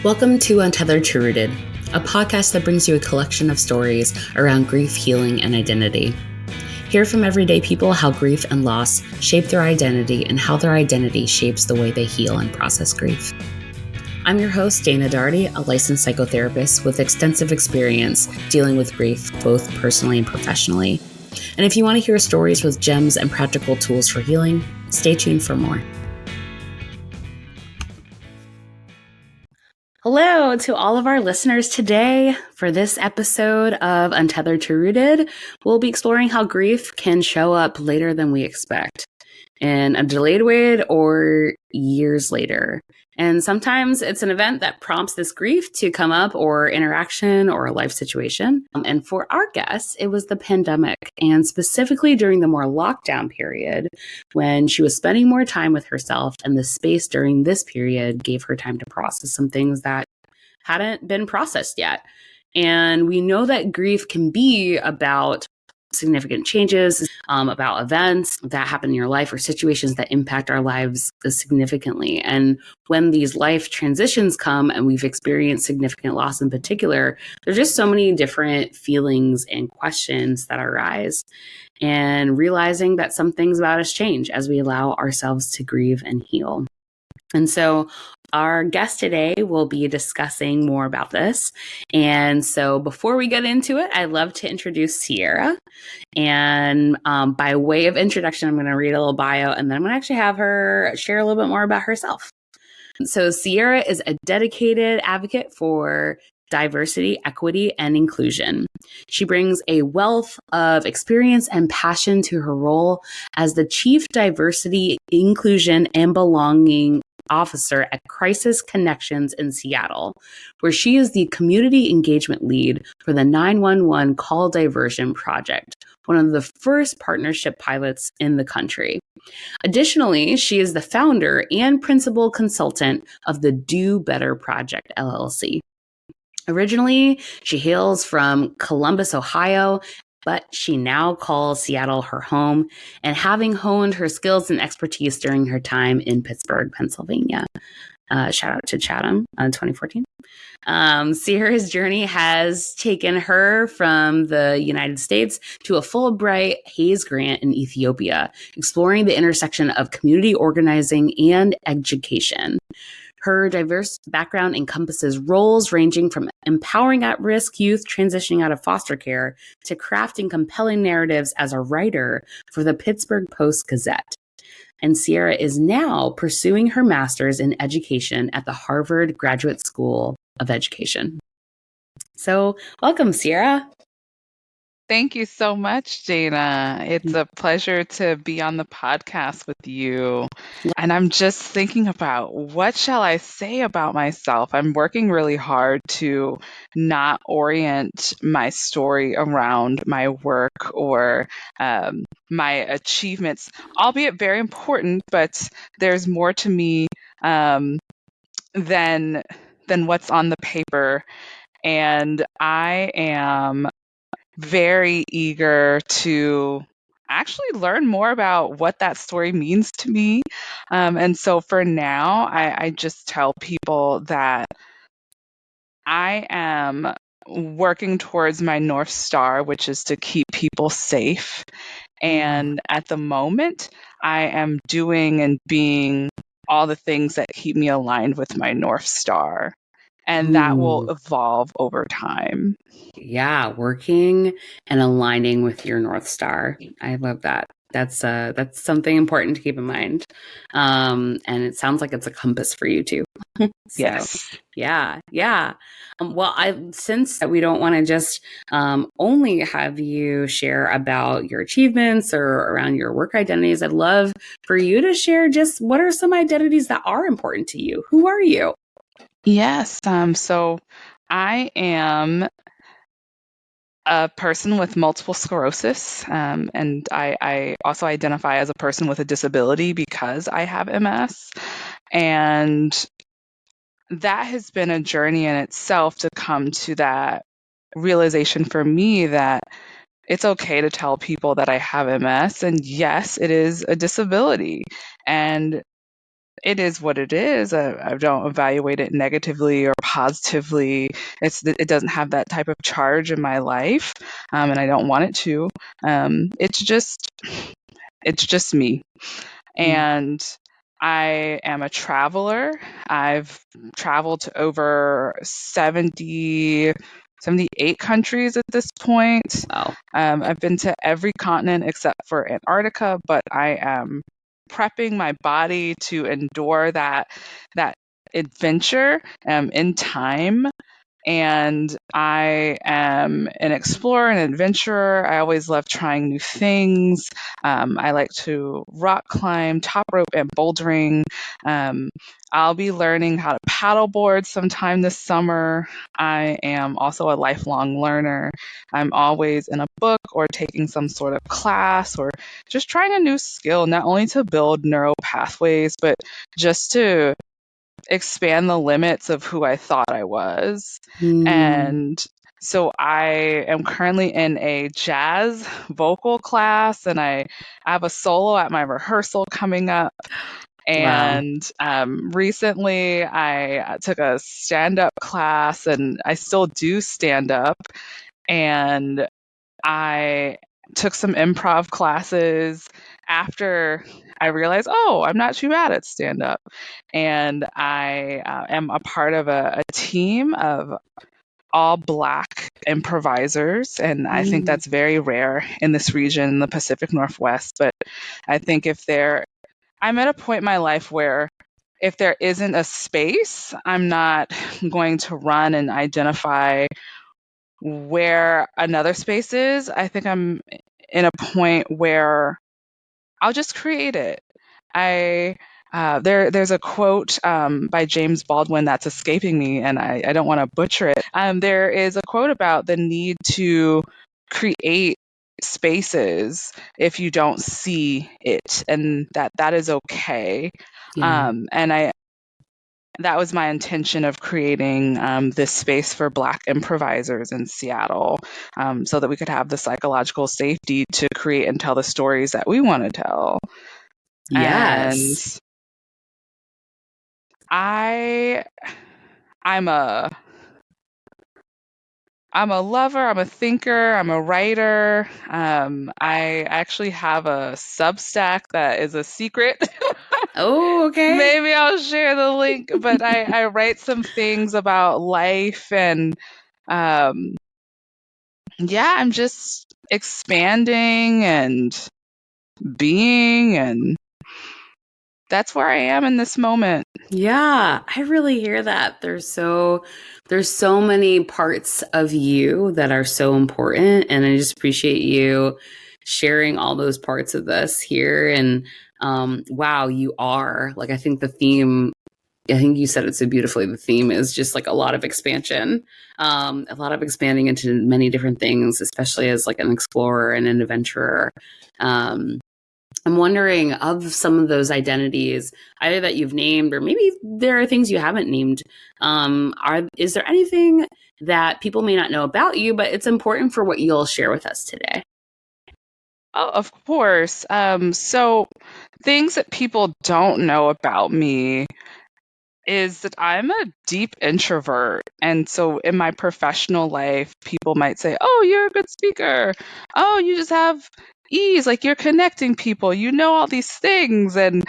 Welcome to Untethered to Rooted, a podcast that brings you a collection of stories around grief, healing, and identity. Hear from everyday people how grief and loss shape their identity and how their identity shapes the way they heal and process grief. I'm your host, Dana Daugherty, a licensed psychotherapist with extensive experience dealing with grief, both personally and professionally. And if you want to hear stories with gems and practical tools for healing, stay tuned for more. Hello to all of our listeners today. For this episode of Untethered to Rooted, we'll be exploring how grief can show up later than we expect, in a delayed way or years later. And sometimes it's an event that prompts this grief to come up, or interaction, or a life situation. And for our guests, it was the pandemic, and specifically during the more lockdown period, when she was spending more time with herself, and the space during this period gave her time to process some things that hadn't been processed yet. And we know that grief can be about significant changes, about events that happen in your life or situations that impact our lives significantly. And when these life transitions come and we've experienced significant loss in particular, there's just so many different feelings and questions that arise. And realizing that some things about us change as we allow ourselves to grieve and heal. And so our guest today will be discussing more about this. And so before we get into it, I'd love to introduce Ciera. And by way of introduction, I'm going to read a little bio, and then I'm going to actually have her share a little bit more about herself. So Ciera is a dedicated advocate for diversity, equity, and inclusion. She brings a wealth of experience and passion to her role as the Chief Diversity, Inclusion, and Belonging Officer at Crisis Connections in Seattle, where she is the community engagement lead for the 911 Call Diversion Project, one of the first partnership pilots in the country. Additionally, she is the founder and principal consultant of the Do Better Project, LLC. Originally, she hails from Columbus, Ohio, but she now calls Seattle her home, and having honed her skills and expertise during her time in Pittsburgh, Pennsylvania. Shout out to Chatham in 2014. Ciera's journey has taken her from the United States to a Fulbright Hays grant in Ethiopia, exploring the intersection of community organizing and education. Her diverse background encompasses roles ranging from empowering at-risk youth transitioning out of foster care to crafting compelling narratives as a writer for the Pittsburgh Post-Gazette. And Ciera is now pursuing her master's in education at the Harvard Graduate School of Education. So welcome, Ciera. Thank you so much, Dana. It's a pleasure to be on the podcast with you. And I'm just thinking about, what shall I say about myself? I'm working really hard to not orient my story around my work or my achievements, albeit very important, but there's more to me than what's on the paper. And I am very eager to actually learn more about what that story means to me. And so for now, I just tell people that I am working towards my North Star, which is to keep people safe. And at the moment, I am doing and being all the things that keep me aligned with my North Star. And that will evolve over time. Yeah, working and aligning with your North Star. I love that. That's something important to keep in mind. And it sounds like it's a compass for you too. So, yes. Yeah. Well, since we don't want to just only have you share about your achievements or around your work identities, I'd love for you to share just what are some identities that are important to you? Who are you? Yes. So I am a person with multiple sclerosis, and I also identify as a person with a disability because I have MS. And that has been a journey in itself to come to that realization for me that it's okay to tell people that I have MS. And yes, it is a disability. And it is what it is. I don't evaluate it negatively or positively. It doesn't have that type of charge in my life, and I don't want it to. It's just me. Mm. And I am a traveler. I've traveled to over 78 countries at this point. Wow. I've been to every continent except for Antarctica, but I am prepping my body to endure that adventure in time. And I am an explorer, an adventurer. I always love trying new things. I like to rock climb, top rope, and bouldering. Um, I'll be learning how to paddleboard sometime this summer. I am also a lifelong learner. I'm always in a book or taking some sort of class or just trying a new skill, not only to build neural pathways, but just to expand the limits of who I thought I was. Mm. And so I am currently in a jazz vocal class, and I have a solo at my rehearsal coming up. Wow. And recently I took a stand up class, and I still do stand up. And I took some improv classes after I realized, oh, I'm not too bad at stand up. And I am a part of a team of all Black improvisers. And I think Mm. that's very rare in this region, in the Pacific Northwest. But I think I'm at a point in my life where if there isn't a space, I'm not going to run and identify where another space is. I think I'm in a point where I'll just create it. I there's a quote by James Baldwin that's escaping me, and I don't want to butcher it. There is a quote about the need to create spaces if you don't see it, and that is okay. Yeah. And that was my intention of creating this space for Black improvisers in Seattle, so that we could have the psychological safety to create and tell the stories that we want to tell. And Yes. I, I'm a, I'm a lover. I'm a thinker. I'm a writer. I actually have a Substack that is a secret. Oh, okay. Maybe I'll share the link, but I write some things about life and um, yeah, I'm just expanding and being, and that's where I am in this moment. Yeah, I really hear that. There's so many parts of you that are so important, and I just appreciate you sharing all those parts of this here. And wow, you are like I think the theme. I think you said it so beautifully. The theme is just like a lot of expansion, a lot of expanding into many different things, especially as like an explorer and an adventurer. Um, I'm wondering of some of those identities, either that you've named or maybe there are things you haven't named. Is there anything that people may not know about you, but it's important for what you'll share with us today? Oh, of course. So things that people don't know about me is that I'm a deep introvert. And so in my professional life, people might say, oh, you're a good speaker. Oh, you just have ease, like you're connecting people, you know all these things. And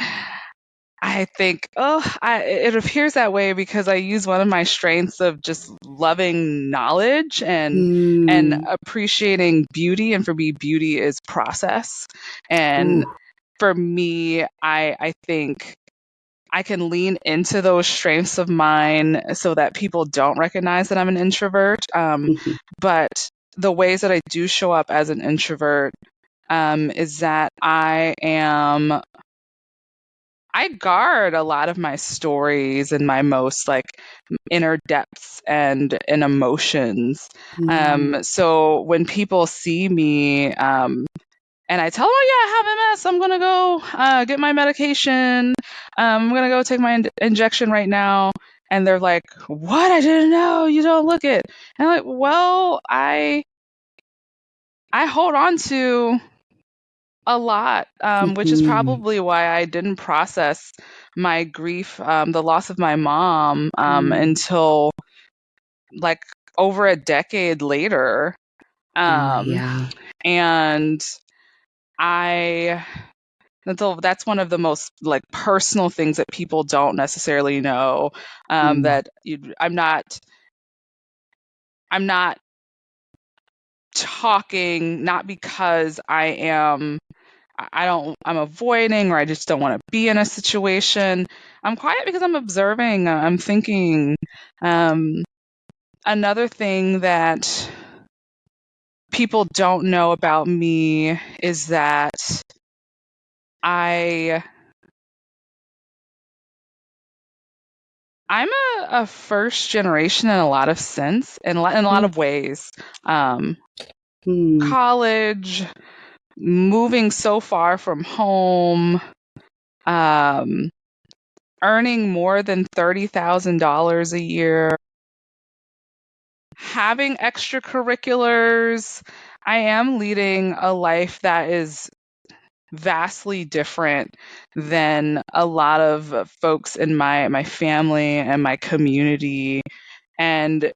I think, it appears that way because I use one of my strengths of just loving knowledge and Mm. appreciating beauty. And for me, beauty is process. And Ooh. for me, I think I can lean into those strengths of mine so that people don't recognize that I'm an introvert. But the ways that I do show up as an introvert is that I guard a lot of my stories and my most like inner depths and emotions. Mm. So when people see me, and I tell them, oh, yeah, I have MS. I'm going to go get my medication. I'm going to go take my injection right now. And they're like, what? I didn't know. You don't look it. And I'm like, well, I hold on to a lot, which is Mhm. probably why I didn't process my grief, the loss of my mom, Mm. until like over a decade later. Um, Yeah. and I that's one of the most like personal things that people don't necessarily know. Mm. That I'm not talking, not because I'm avoiding, or I just don't want to be in a situation. I'm quiet because I'm observing, I'm thinking. Um, Another thing that people don't know about me is that I I'm a first generation in a lot of sense, in a lot Mm. of ways. Um, Mm. College, moving so far from home, um, earning more than $30,000 a year, having extracurriculars. I am leading a life that is vastly different than a lot of folks in my family and my community. And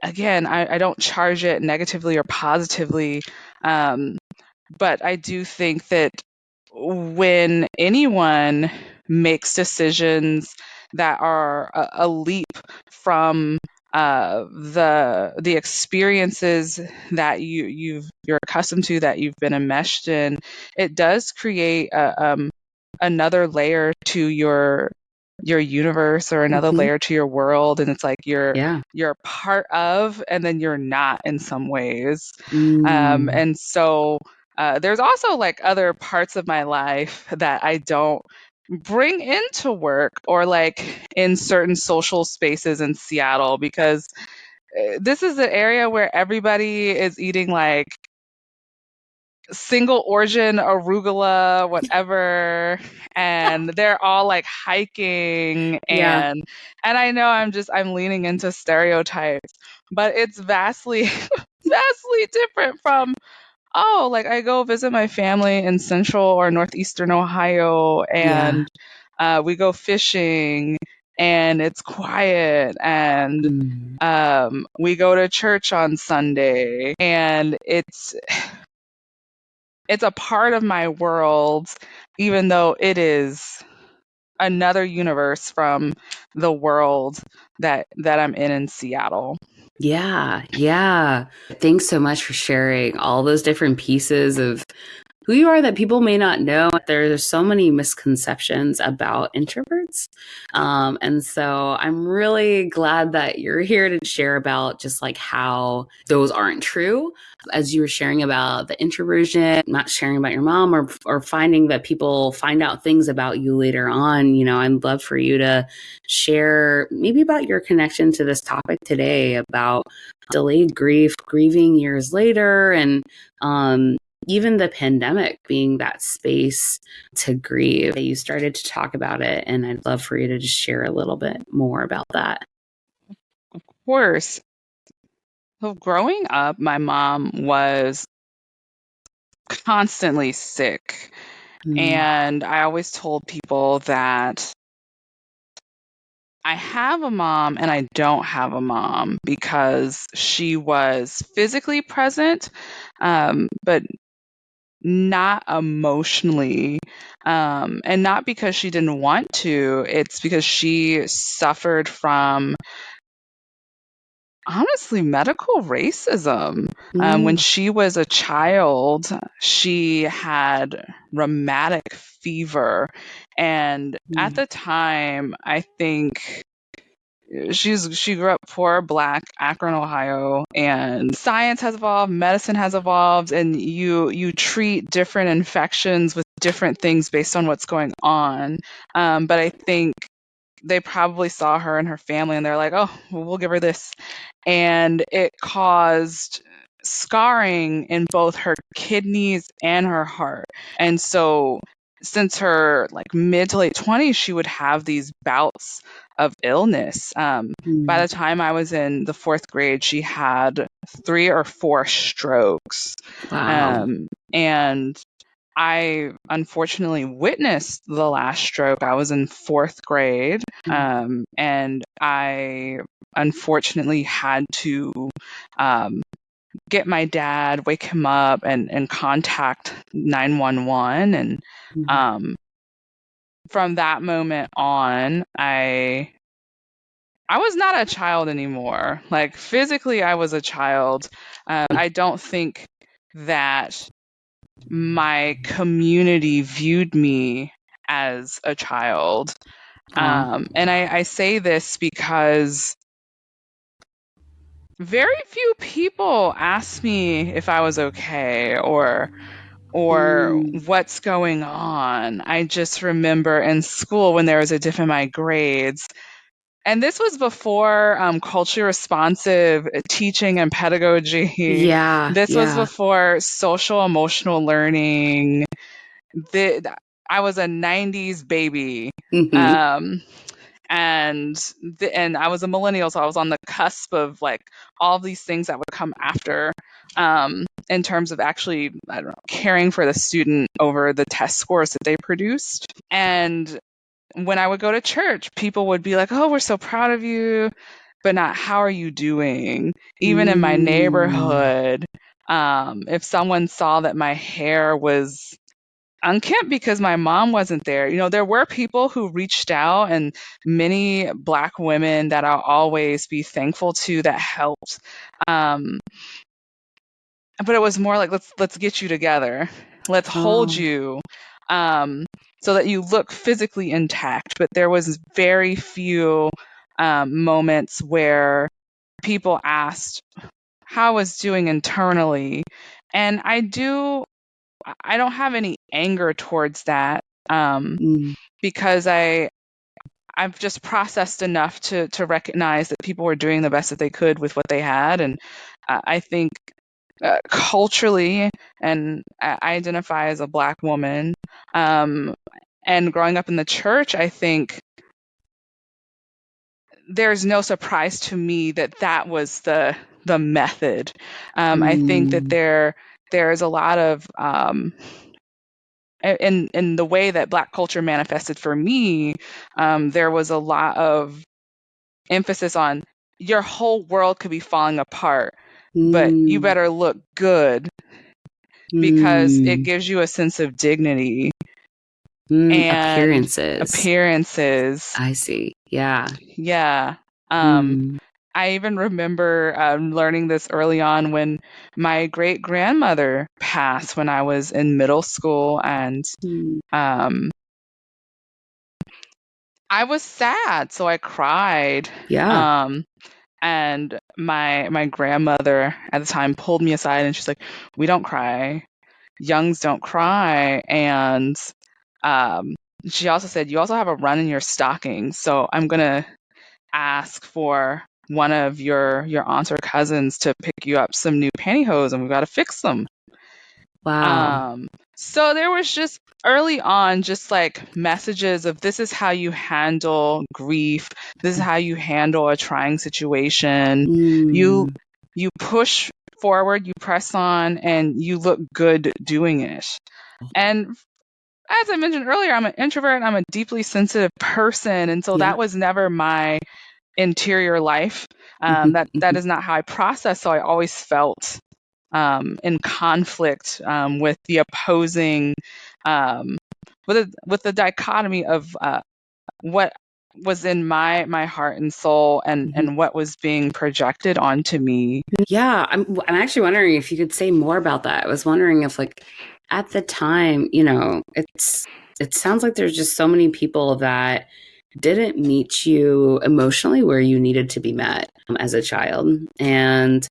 again, I don't charge it negatively or positively, um, but I do think that when anyone makes decisions that are a leap from the experiences that you're accustomed to, that you've been enmeshed in, it does create another layer to your universe, or another Mhm. layer to your world, and it's like Yeah. you're part of, and then you're not in some ways. Mm. And so there's also like other parts of my life that I don't bring into work, or like in certain social spaces in Seattle, because this is an area where everybody is eating like single origin arugula, whatever, and they're all like hiking, Yeah. and I know I'm leaning into stereotypes, but it's vastly vastly different from, oh, like I go visit my family in central or northeastern Ohio, Yeah. and we go fishing, and it's quiet, and Mm. we go to church on Sunday, and it's a part of my world, even though it is another universe from the world that I'm in Seattle. Yeah. Yeah. Thanks so much for sharing all those different pieces of who you are that people may not know. There's so many misconceptions about introverts. And so I'm really glad that you're here to share about just like how those aren't true. As you were sharing about the introversion, not sharing about your mom, or finding that people find out things about you later on, I'd love for you to share maybe about your connection to this topic today about delayed grief, grieving years later, and even the pandemic being that space to grieve. You started to talk about it, and I'd love for you to just share a little bit more about that. Of course. So growing up, my mom was constantly sick. Mm. And I always told people that I have a mom and I don't have a mom, because she was physically present, but not emotionally. And not because she didn't want to, it's because she suffered from, honestly, medical racism. When Mm. she was a child, she had rheumatic fever. And at Mm. the time, I think she grew up poor, Black, Akron, Ohio, and science has evolved, medicine has evolved, and you treat different infections with different things based on what's going on. But I think they probably saw her and her family, and they're like, oh, well, we'll give her this, and it caused scarring in both her kidneys and her heart. And so since her like mid to late 20s, she would have these bouts of illness. By Mm. the time I was in the fourth grade, she had 3 or 4 strokes. Wow. And I unfortunately witnessed the last stroke. I was in fourth grade, and I unfortunately had to get my dad, wake him up, and contact 911. And from that moment on, I was not a child anymore. Like physically, I was a child. I don't think that my community viewed me as a child. And I say this because very few people asked me if I was okay or what's going on. I just remember in school when there was a dip in my grades. And this was before culturally responsive teaching and pedagogy. Yeah, This was yeah. before social emotional learning. I was a 90s baby. Mm-hmm. Um, and I was a millennial, so I was on the cusp of like all of these things that would come after, in terms of actually, I don't know, caring for the student over the test scores that they produced. And when I would go to church, people would be like, "Oh, we're so proud of you," but not, "How are you doing?" Even in my neighborhood, if someone saw that my hair was unkempt because my mom wasn't there. You know, there were people who reached out, and many Black women that I'll always be thankful to that helped. Um, but it was more like, let's get you together, let's hold Oh. you, so that you look physically intact. But there was very few moments where people asked how I was doing internally, and I don't have any anger towards that, because I've just processed enough to recognize that people were doing the best that they could with what they had. And I think culturally, and I identify as a Black woman, and growing up in the church, I think there's no surprise to me that that was the method. I think that there's a lot of in the way that Black culture manifested for me, there was a lot of emphasis on your whole world could be falling apart, but you better look good because it gives you a sense of dignity and Appearances. appearances. I see. Yeah. Yeah. I even remember learning this early on when my great grandmother passed when I was in middle school, and I was sad, so I cried. Yeah. And my grandmother at the time pulled me aside, and she's like, "We don't cry. Youngs don't cry." And um, she also said, "You also have a run in your stocking, so I'm gonna ask for one of your aunts or cousins to pick you up some new pantyhose, and we've got to fix them." Wow. So there was just early on, just like messages of, this is how you handle grief. This is how you handle a trying situation. You you push forward, you press on, and you look good doing it. And as I mentioned earlier, I'm an introvert. I'm a deeply sensitive person, and so Yeah. that was never my interior life. That is not how I process. So I always felt in conflict with the opposing, um, with the dichotomy of what was in my heart and soul, and what was being projected onto me. Yeah, I'm actually wondering if you could say more about that. I was wondering if, like, at the time, it sounds like there's just so many people that didn't meet you emotionally where you needed to be met as a child. And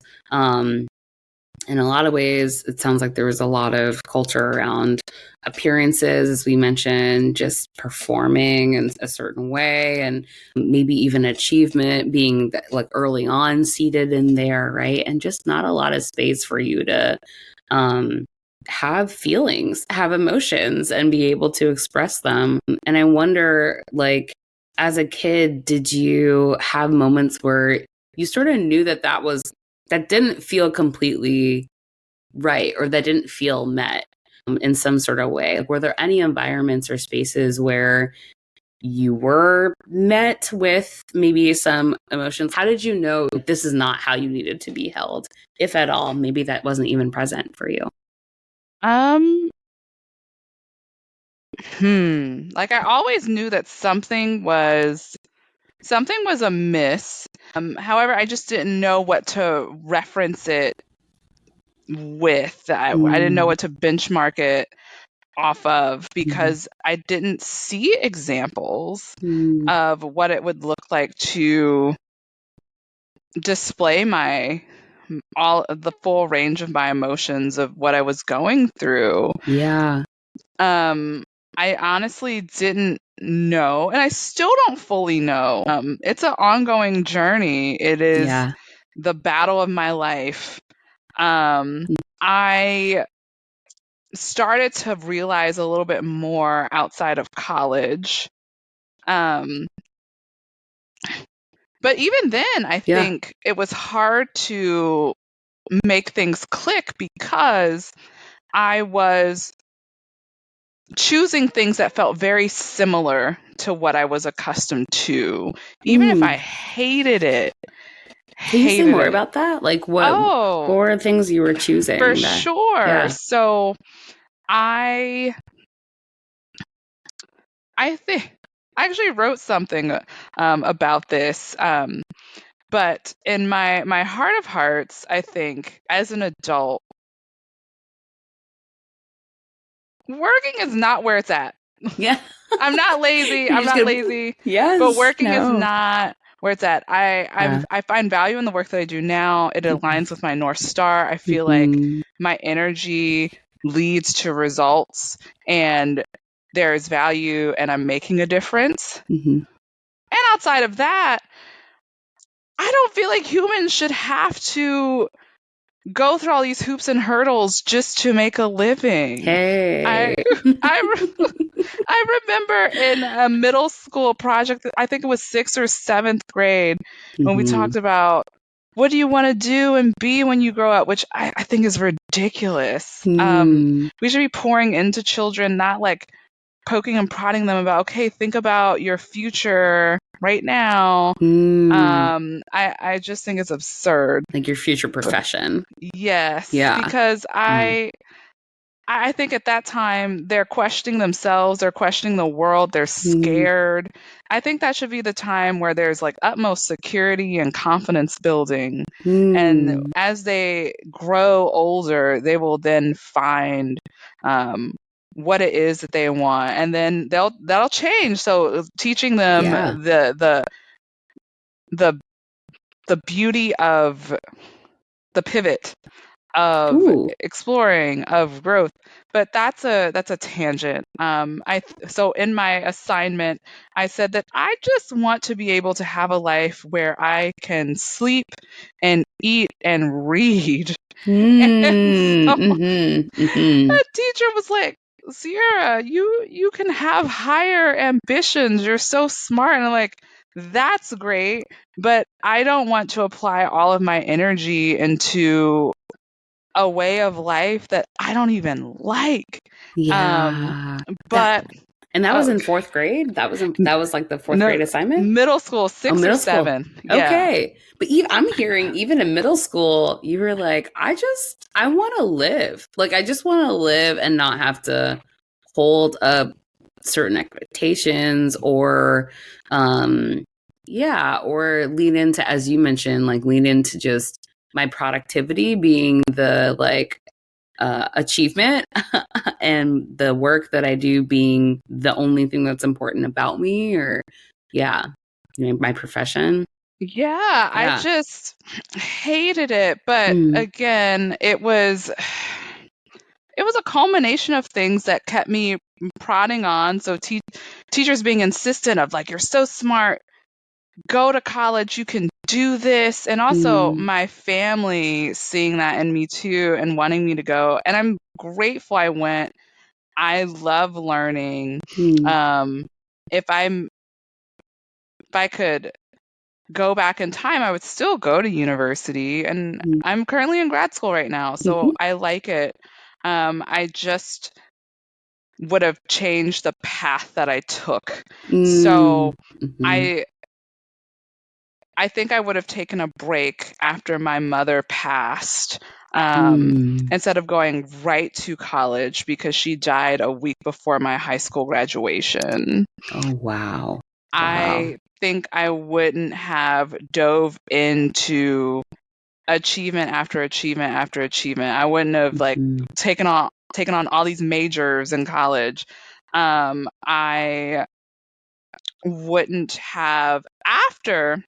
in a lot of ways, it sounds like there was a lot of culture around appearances, as we mentioned, just performing in a certain way, and maybe even achievement being like early on seated in there, right? And just not a lot of space for you to have feelings, have emotions, and be able to express them. And I wonder, like, as a kid, did you have moments where you sort of knew that didn't feel completely right, or that didn't feel met? in some sort of way? Were there any environments or spaces where you were met with maybe some emotions? How did you know this is not how you needed to be held, if at all? Maybe that wasn't even present for you. Like, I always knew that something was amiss. However, I just didn't know what to reference it with. I didn't know what to benchmark it off of because I didn't see examples of what it would look like to display the full range of my emotions of what I was going through. Yeah. I honestly didn't know, and I still don't fully know. It's an ongoing journey. It is the battle of my life. I started to realize a little bit more outside of college. But even then, I think it was hard to make things click because I was choosing things that felt very similar to what I was accustomed to, even if I hated it. Can you say more about that? Like what were things you were choosing? For sure. Yeah. So I think I actually wrote something about this. But in my heart of hearts, I think as an adult, working is not where it's at. Yeah. I'm not lazy. I'm not lazy. Yes. But working is not where it's at. I find value in the work that I do now. It aligns with my North Star. I feel like my energy leads to results and there's value and I'm making a difference. And outside of that, I don't feel like humans should have to go through all these hoops and hurdles just to make a living. Hey. I remember in a middle school project, I think it was 6th or 7th grade, when we talked about what do you want to do and be when you grow up, which I think is ridiculous. We should be pouring into children, not like poking and prodding them about, okay, think about your future right now. I just think it's absurd. Like your future profession. Yes. Yeah. Because I think at that time they're questioning themselves, they're questioning the world, they're scared. I think that should be the time where there's like utmost security and confidence building. And as they grow older, they will then find what it is that they want, and then that'll change. So teaching them the beauty of the pivot of exploring, of growth. But that's a tangent. So in my assignment, I said that I just want to be able to have a life where I can sleep and eat and read. And so a teacher was like, Ciera, you can have higher ambitions. You're so smart. And I'm like, that's great, but I don't want to apply all of my energy into a way of life that I don't even like. Yeah. But and that was in 4th grade? That was like the 4th grade assignment? Middle school, 6 or 7. Yeah. Okay. But I'm hearing even in middle school, you were like, I want to live. Like, I just want to live and not have to hold up certain expectations or, or lean into, as you mentioned, like lean into just my productivity being the achievement and the work that I do being the only thing that's important about me, or my profession. Yeah, I just hated it. But again, it was a culmination of things that kept me prodding on. So teachers being insistent of like, you're so smart, go to college, you can do this. And also my family seeing that in me too and wanting me to go. And I'm grateful I went. I love learning. If I could go back in time, I would still go to university, and I'm currently in grad school right now, so I like it. I just would have changed the path that I took. Mm. So Mm-hmm. I think I would have taken a break after my mother passed, Mm. instead of going right to college, because she died a week before my high school graduation. Oh, wow. Wow. I think I wouldn't have dove into achievement after achievement after achievement. I wouldn't have Mm-hmm. taken on all these majors in college. I wouldn't have, after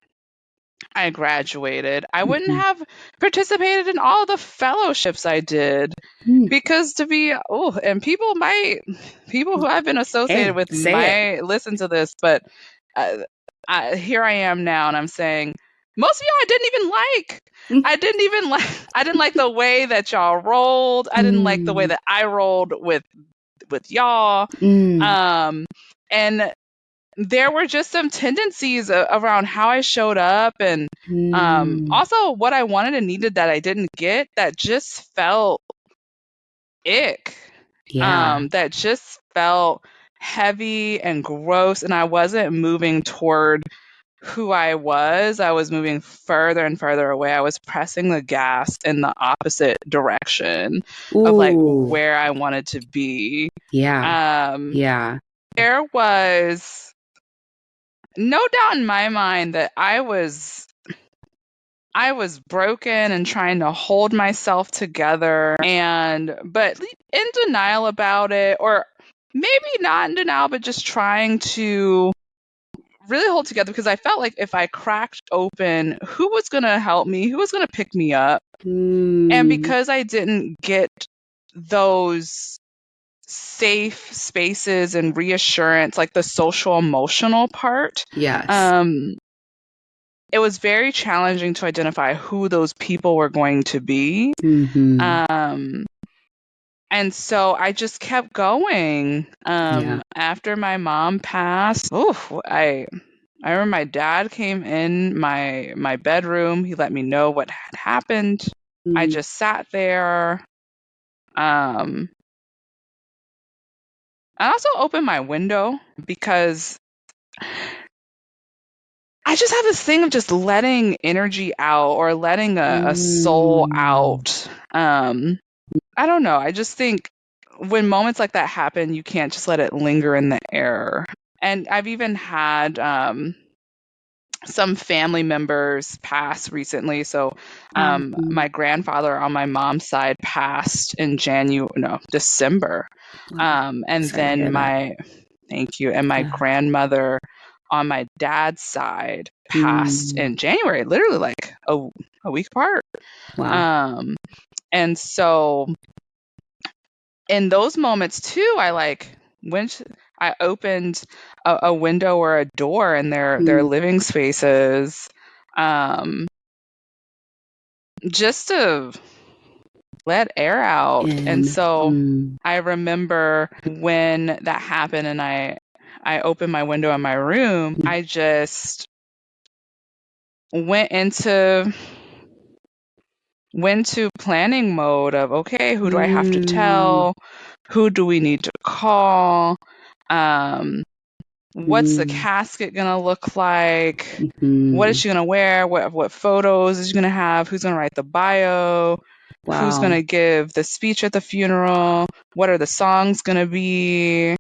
I graduated, I wouldn't Mm-hmm. have participated in all the fellowships I did, Mm. because and people who I've been associated Hey, with say it. might listen to this, but uh, here I am now, and I'm saying most of y'all I didn't even like. Mm. I didn't like the way that y'all rolled. I didn't like the way that I rolled with y'all. Mm. And there were just some tendencies around how I showed up, and Mm. also what I wanted and needed that I didn't get, that just felt ick. Yeah. That just felt heavy and gross, and I wasn't moving toward who I was. I was moving further and further away. I was pressing the gas in the opposite direction of Ooh. where I wanted to be. Yeah. Yeah. There was no doubt in my mind that I was broken and trying to hold myself together, but in denial about it, or maybe not in denial, but just trying to really hold together, because I felt like if I cracked open, who was going to help me? Who was going to pick me up? And because I didn't get those safe spaces and reassurance, like the social emotional part, Yes. it was very challenging to identify who those people were going to be. Mm-hmm. And so I just kept going. Yeah. After my mom passed, I remember my dad came in my bedroom. He let me know what had happened. I just sat there. I also opened my window, because I just have this thing of just letting energy out, or letting a soul out. I don't know. I just think when moments like that happen, you can't just let it linger in the air. And I've even had some family members pass recently. So my grandfather on my mom's side passed in December. And Sorry to then hear that. thank you. And my Yeah. grandmother on my dad's side passed Mm. in January, literally like a week apart. Wow. And so in those moments too, I opened a window or a door in their living spaces, just to let air out. And so I remember when that happened, and I opened my window in my room, I just went into planning mode of, okay, who do I have to tell? Who do we need to call? What's the casket gonna look like? What is she gonna wear? What photos is she gonna have? Who's gonna write the bio? Who's Wow. gonna give the speech at the funeral? What are the songs gonna be?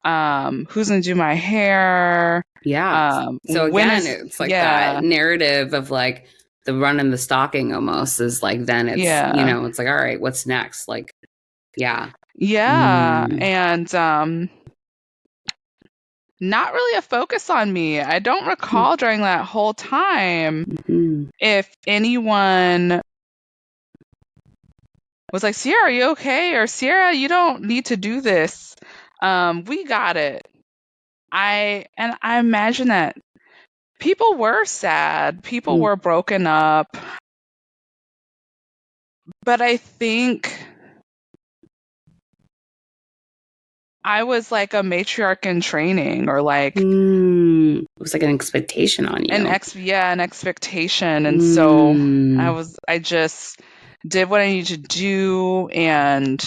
Who's gonna do my hair? Yeah. So When again, is it's like that narrative of like the run and the stalking almost is like, then it's, yeah. it's like, all right, what's next? Like, yeah. Yeah. And not really a focus on me. I don't recall during that whole time if anyone was like, Ciera, are you okay? Or Ciera, you don't need to do this. We got it. I imagine that people were sad. People were broken up. But I think I was like a matriarch in training, or like it was like an expectation on you. an expectation. And so I just did what I needed to do, and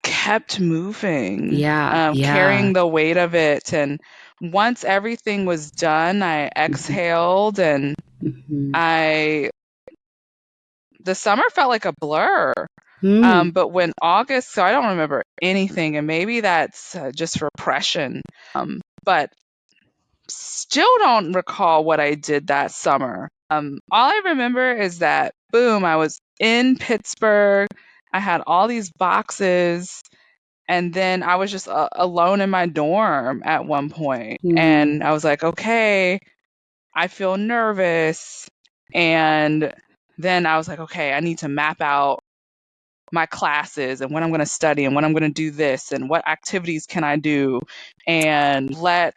kept moving, Yeah. carrying the weight of it. And once everything was done, I exhaled, and Mm-hmm. the summer felt like a blur. Mm. But when August, so I don't remember anything, and maybe that's just repression. But still don't recall what I did that summer. All I remember is that, boom, I was in Pittsburgh. I had all these boxes, and then I was just alone in my dorm at one point. Mm. And I was like, okay, I feel nervous. And then I was like, okay, I need to map out my classes and when I'm going to study and when I'm going to do this and what activities can I do, and I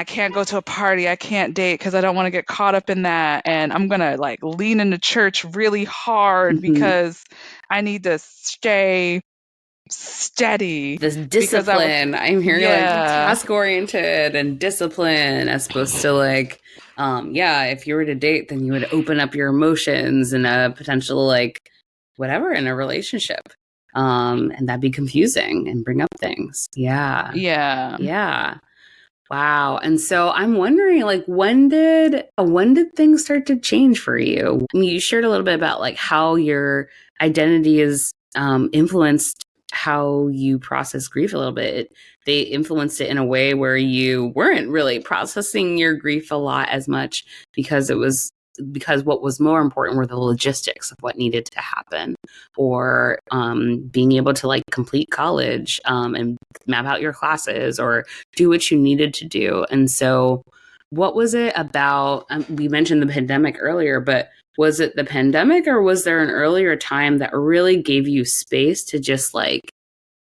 can't go to a party, I can't date because I don't want to get caught up in that, and I'm going to like lean into church really hard Mm-hmm. because I need to stay steady This because discipline. I'm hearing like yeah, task oriented and discipline as opposed to like, yeah, if you were to date, then you would open up your emotions and a potential like whatever in a relationship. And that'd be confusing and bring up things. Yeah. yeah. Yeah. Wow. And so I'm wondering, like, when did things start to change for you? I mean, you shared a little bit about like how your identity is influenced how you process grief a little bit. They influenced it in a way where you weren't really processing your grief a lot as much because what was more important were the logistics of what needed to happen, or being able to like complete college and map out your classes or do what you needed to do. And so, what was it about? We mentioned the pandemic earlier, but was it the pandemic or was there an earlier time that really gave you space to just like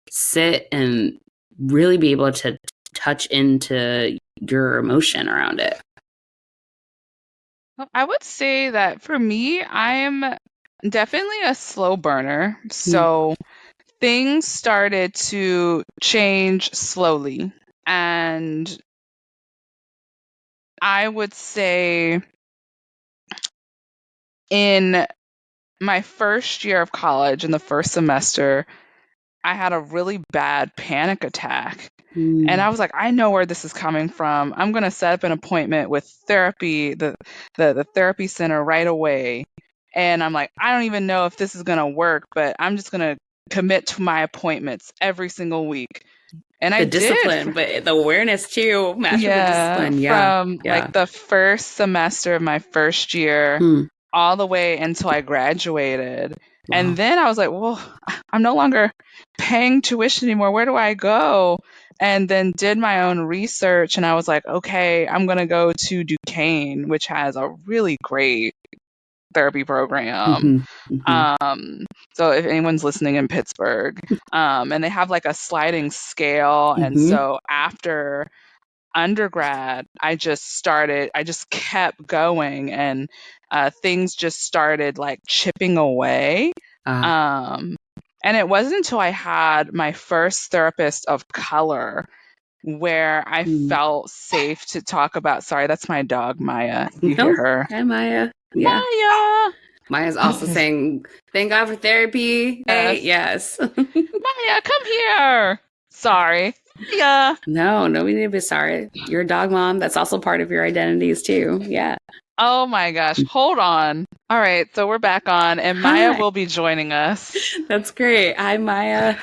sit and really be able to touch into your emotion around it? I would say that for me, I'm definitely a slow burner. Mm. So things started to change slowly. And I would say in my first year of college, in the first semester, I had a really bad panic attack. And I Mm. was like, I know where this is coming from. I'm going to set up an appointment with therapy, the therapy center right away. And I'm like, I don't even know if this is going to work, but I'm just going to commit to my appointments every single week. And I The did. discipline, but the awareness too, matched with the Yeah, discipline. Yeah. from like Yeah. the first semester of my first year Hmm. all the way until I graduated. And Wow. then I was like, well, I'm no longer paying tuition anymore. Where do I go? And then did my own research, and I was like, okay, I'm going to go to Duquesne, which has a really great therapy program. Mm-hmm. Mm-hmm. Um, so if anyone's listening in Pittsburgh, and they have like a sliding scale. And Mm-hmm. so after undergrad, I just kept going, and things just started like chipping away. Ah. Um, and it wasn't until I had my first therapist of color where I Mm. felt safe to talk about. Sorry, that's my dog, Maya. You hear No. her? Hi, Maya. Yeah. Maya! Maya's also saying, thank God for therapy. Hey, Yes. yes. Maya, come here. Sorry. Yeah. No, nobody need to be sorry. You're a dog mom. That's also part of your identities too. Yeah. Oh my gosh. Hold on. All right. So we're back on, and Maya Hi. will be joining us That's great. Hi, Maya.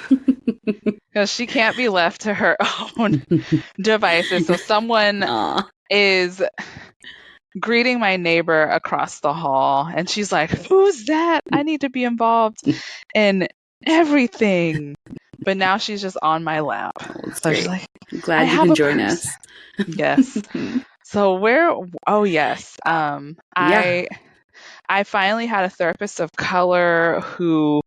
because she can't be left to her own devices. So someone Aw. is greeting my neighbor across the hall, and she's like, who's that? I need to be involved in everything. But now she's just on my lap. Oh, it's So she's great. like, I'm I glad you have can a join person. us. Yes. So oh yes. Yeah. I finally had a therapist of color who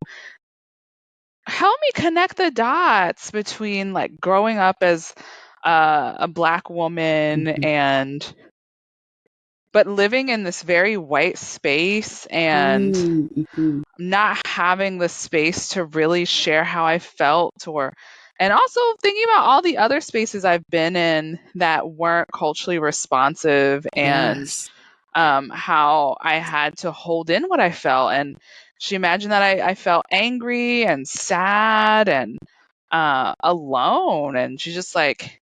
helped me connect the dots between like growing up as a Black woman Mhm. and but living in this very white space and Mhm. not having the space to really share how I felt, or and also thinking about all the other spaces I've been in that weren't culturally responsive, and Yes. how I had to hold in what I felt. And she imagined that I felt angry and sad and alone. And she just like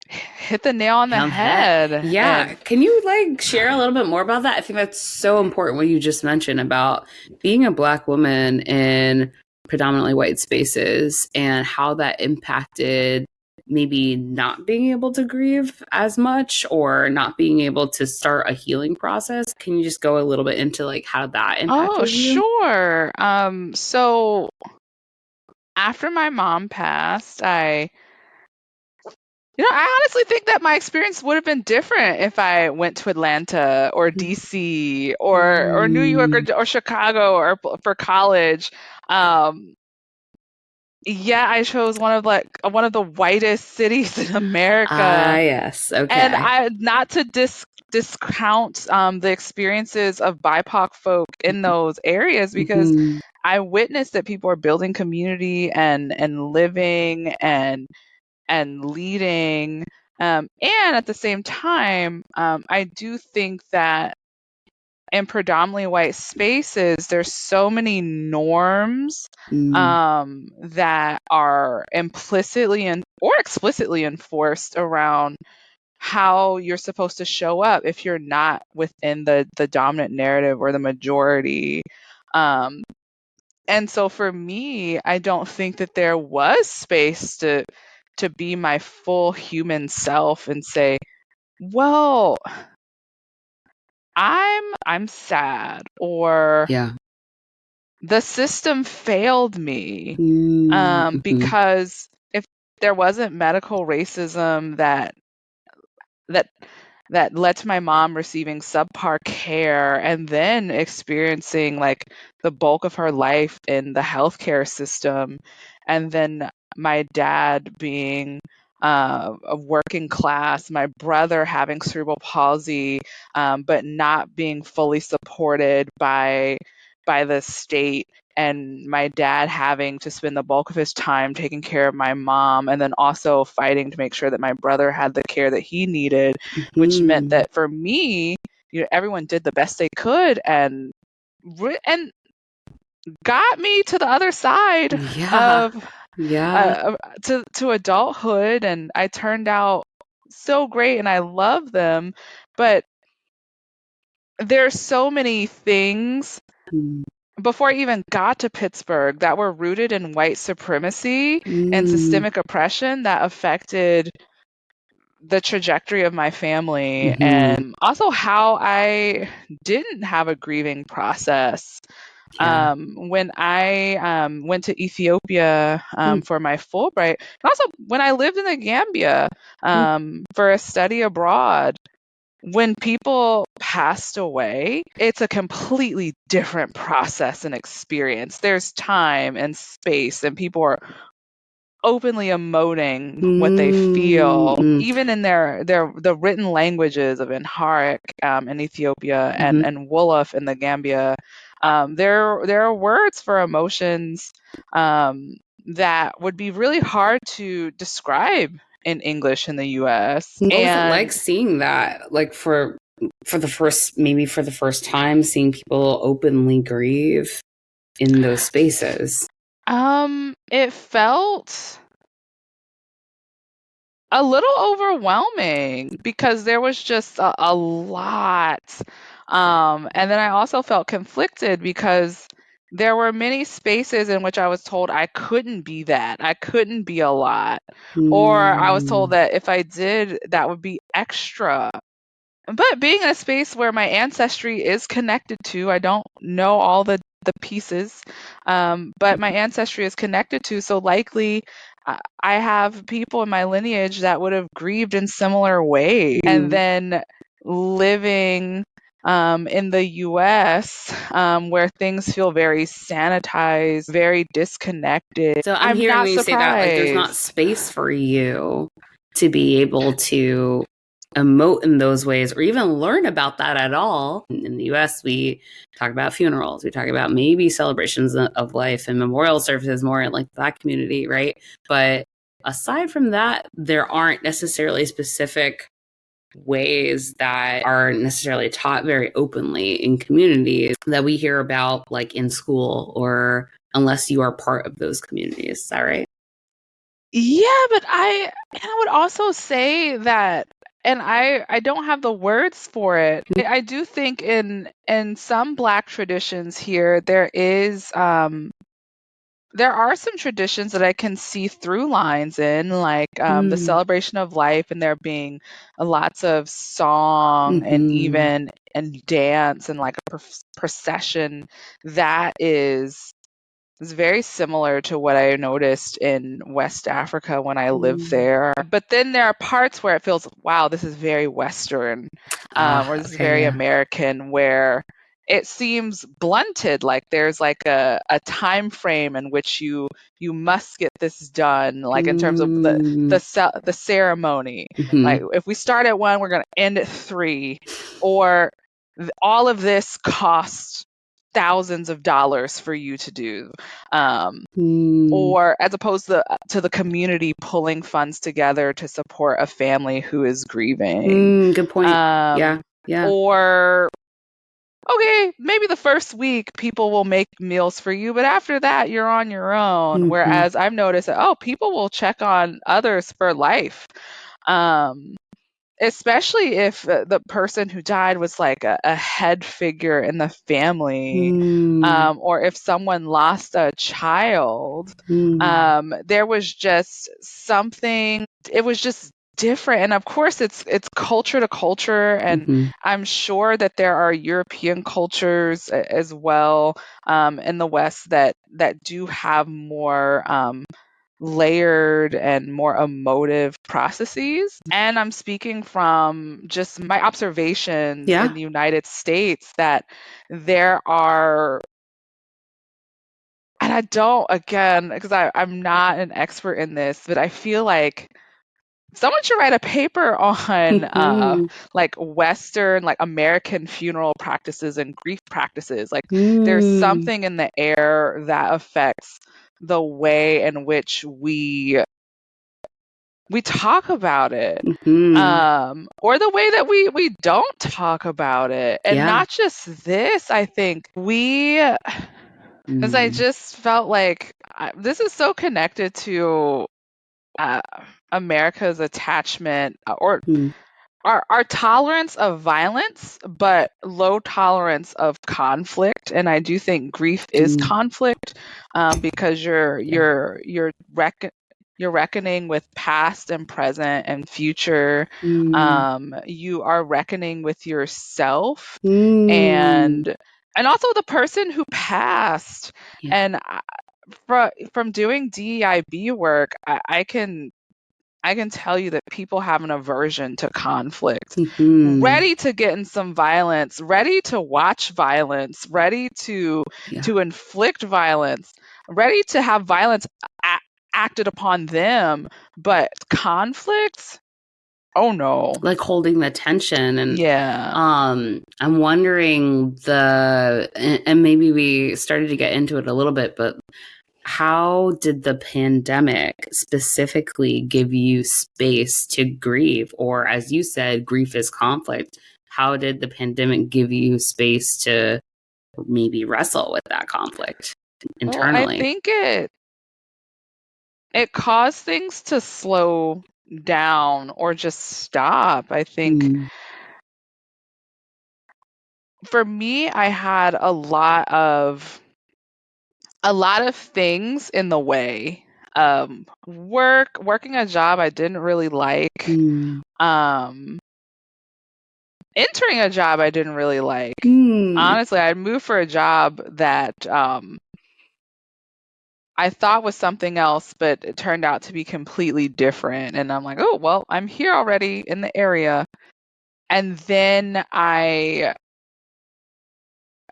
hit the nail on the On the head. head. Yeah. And Can you like share a little bit more about that? I think that's so important what you just mentioned about being a Black woman in predominantly white spaces and how that impacted maybe not being able to grieve as much or not being able to start a healing process. Can you just go a little bit into like how that oh, impacted you? sure. So after my mom passed, I honestly think that my experience would have been different if I went to Atlanta or DC or New York Mm. or Chicago or for college. Um, yeah, I chose one of the whitest cities in Ah, America, yes. and Okay. I not to discount the experiences of BIPOC folk in those areas, because Mhm. I witnessed that people are building community and living and leading. And at the same time, I do think that in predominantly white spaces, there's so many norms Mm. that are implicitly or explicitly enforced around how you're supposed to show up if you're not within the dominant narrative or the majority. Um, and so for me, I don't think that there was space to be my full human self and say, well, I'm sad, or Yeah. the system failed me, Mm-hmm. because if there wasn't medical racism that that led to my mom receiving subpar care and then experiencing like the bulk of her life in the healthcare system, and then my dad being a working class, my brother having cerebral palsy, but not being fully supported by the state, and my dad having to spend the bulk of his time taking care of my mom and then also fighting to make sure that my brother had the care that he needed, which meant Mm-hmm. that for me, everyone did the best they could and got me to the other side Yeah. of Yeah. to adulthood, and I turned out so great and I love them. But there's so many things before I even got to Pittsburgh that were rooted in white supremacy and Mm-hmm. systemic oppression that affected the trajectory of my family, Mm-hmm. and also how I didn't have a grieving process. Yeah. When I went to Ethiopia for my Fulbright, and also when I lived in the Gambia for a study abroad, when people passed away, it's a completely different process and experience. There's time and space, and people are openly emoting what they feel, Mm-hmm. even in the written languages of Amharic in Ethiopia Mm-hmm. and Wolof in the Gambia. There are words for emotions that would be really hard to describe in English in the U.S. What was it like And seeing that? Like for the first maybe for the first time seeing people openly grieve in those spaces. it felt a little overwhelming because there was just a lot. And then I also felt conflicted because there were many spaces in which I was told I couldn't be that. I couldn't be a lot. Or I was told Mm. that if I did, that would be extra. But being in a space where my ancestry is connected to, I don't know all the pieces, but my ancestry is connected to, so likely I have people in my lineage that would have grieved in similar ways. And Mm. then living in the US, where things feel very sanitized, very disconnected, So I'm I'm hearing not when you say that, like, there's not surprised. space for you to be able to emote in those ways or even learn about that at all. In the US, we talk about funerals, we talk about maybe celebrations of life and memorial services more in like that community, right? But aside from that, there aren't necessarily specific ways that aren't necessarily taught very openly in communities that we hear about, like in school, or unless you are part of those communities. Is that right? Yeah, but I would also say that, and I don't have the words for it. I do think in some Black traditions here there are some traditions that I can see through lines in, like the celebration of life, and there being lots of song and even and dance and like a procession that is very similar to what I noticed in West Africa when I lived there. But then there are parts where it feels, wow, this is very Western, or this is very American, where it seems blunted, like there's like a time frame in which you must get this done, like in terms of the ceremony. Like if we start at 1, we're going to end at 3, or all of this costs thousands of dollars for you to do, or as opposed to the community pulling funds together to support a family who is grieving. Good point. Yeah. Or okay, maybe the first week people will make meals for you, but after that you're on your own. Whereas I've noticed that people will check on others for life. Especially if the person who died was like a head figure in the family, or if someone lost a child, there was just something, it was just different. And of course it's culture to culture, and I'm sure that there are European cultures as well, in the West that do have more layered and more emotive processes. And I'm speaking from just my observations in the United States that there are, and I don't, again, because I'm not an expert in this, but I feel like someone should write a paper on like Western, like American funeral practices and grief practices. Like there's something in the air that affects the way in which we talk about it, or the way that we don't talk about it. And not just this, I think because I just felt like this is so connected to America's attachment, or our tolerance of violence, but low tolerance of conflict. And I do think grief is conflict, because you're reckoning with past and present and future. You are reckoning with yourself, and also the person who passed. And from doing DEIB work, I can tell you that people have an aversion to conflict, ready to get in some violence, ready to watch violence, ready to inflict violence, ready to have violence acted upon them. But conflict, oh no. Like holding the tension. And yeah, I'm wondering and maybe we started to get into it a little bit, but how did the pandemic specifically give you space to grieve? Or as you said, grief is conflict. How did the pandemic give you space to maybe wrestle with that conflict internally? Well, I think it caused things to slow down or just stop. I think for me, I had a lot of things in the way. Working a job I didn't really like. Entering a job I didn't really like. Honestly, I moved for a job that I thought was something else, but it turned out to be completely different. And I'm like, oh, well, I'm here already in the area. And then I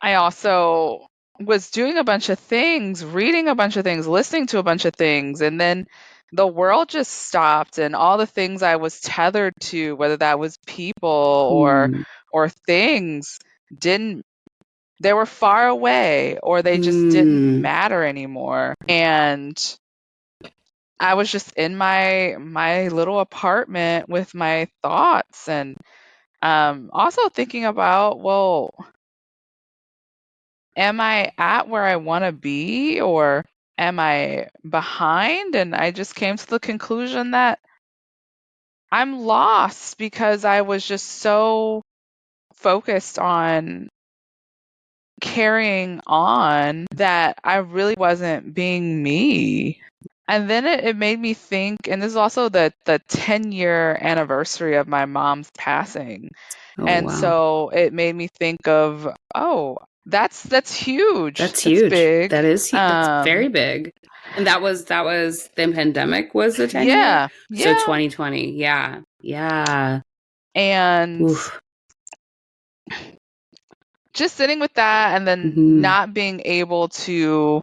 also was doing a bunch of things, reading a bunch of things, listening to a bunch of things. And then the world just stopped, and all the things I was tethered to, whether that was people or things, they were far away, or they just didn't matter anymore. And I was just in my little apartment with my thoughts, and also thinking about, well, am I at where I want to be, or am I behind? And I just came to the conclusion that I'm lost because I was just so focused on carrying on that I really wasn't being me. And then it made me think, and this is also the 10-year anniversary of my mom's passing. Oh, And wow. so it made me think of, oh, that's huge. That's That's huge. big. That's very big. And that was the pandemic was the 10-year. Yeah, So yeah. 2020. Yeah. Yeah. And Oof. just sitting with that and then Mhm. not being able to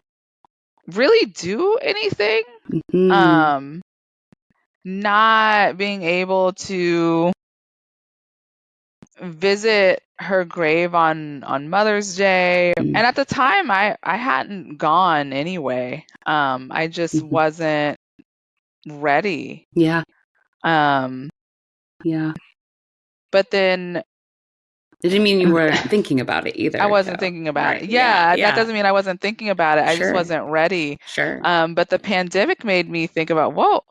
really do anything, Mhm. um, not being able to visit her grave on Mother's Day. Mhm. And at the time I hadn't gone anyway. I just Mhm. wasn't ready. Yeah. Um, Yeah. but then It didn't mean you weren't thinking about it I either, wasn't though. thinking about it. Right. Yeah. Yeah, that Yeah. doesn't mean I wasn't thinking about it. I just Sure. wasn't ready. Sure. But the pandemic made me think about, whoa,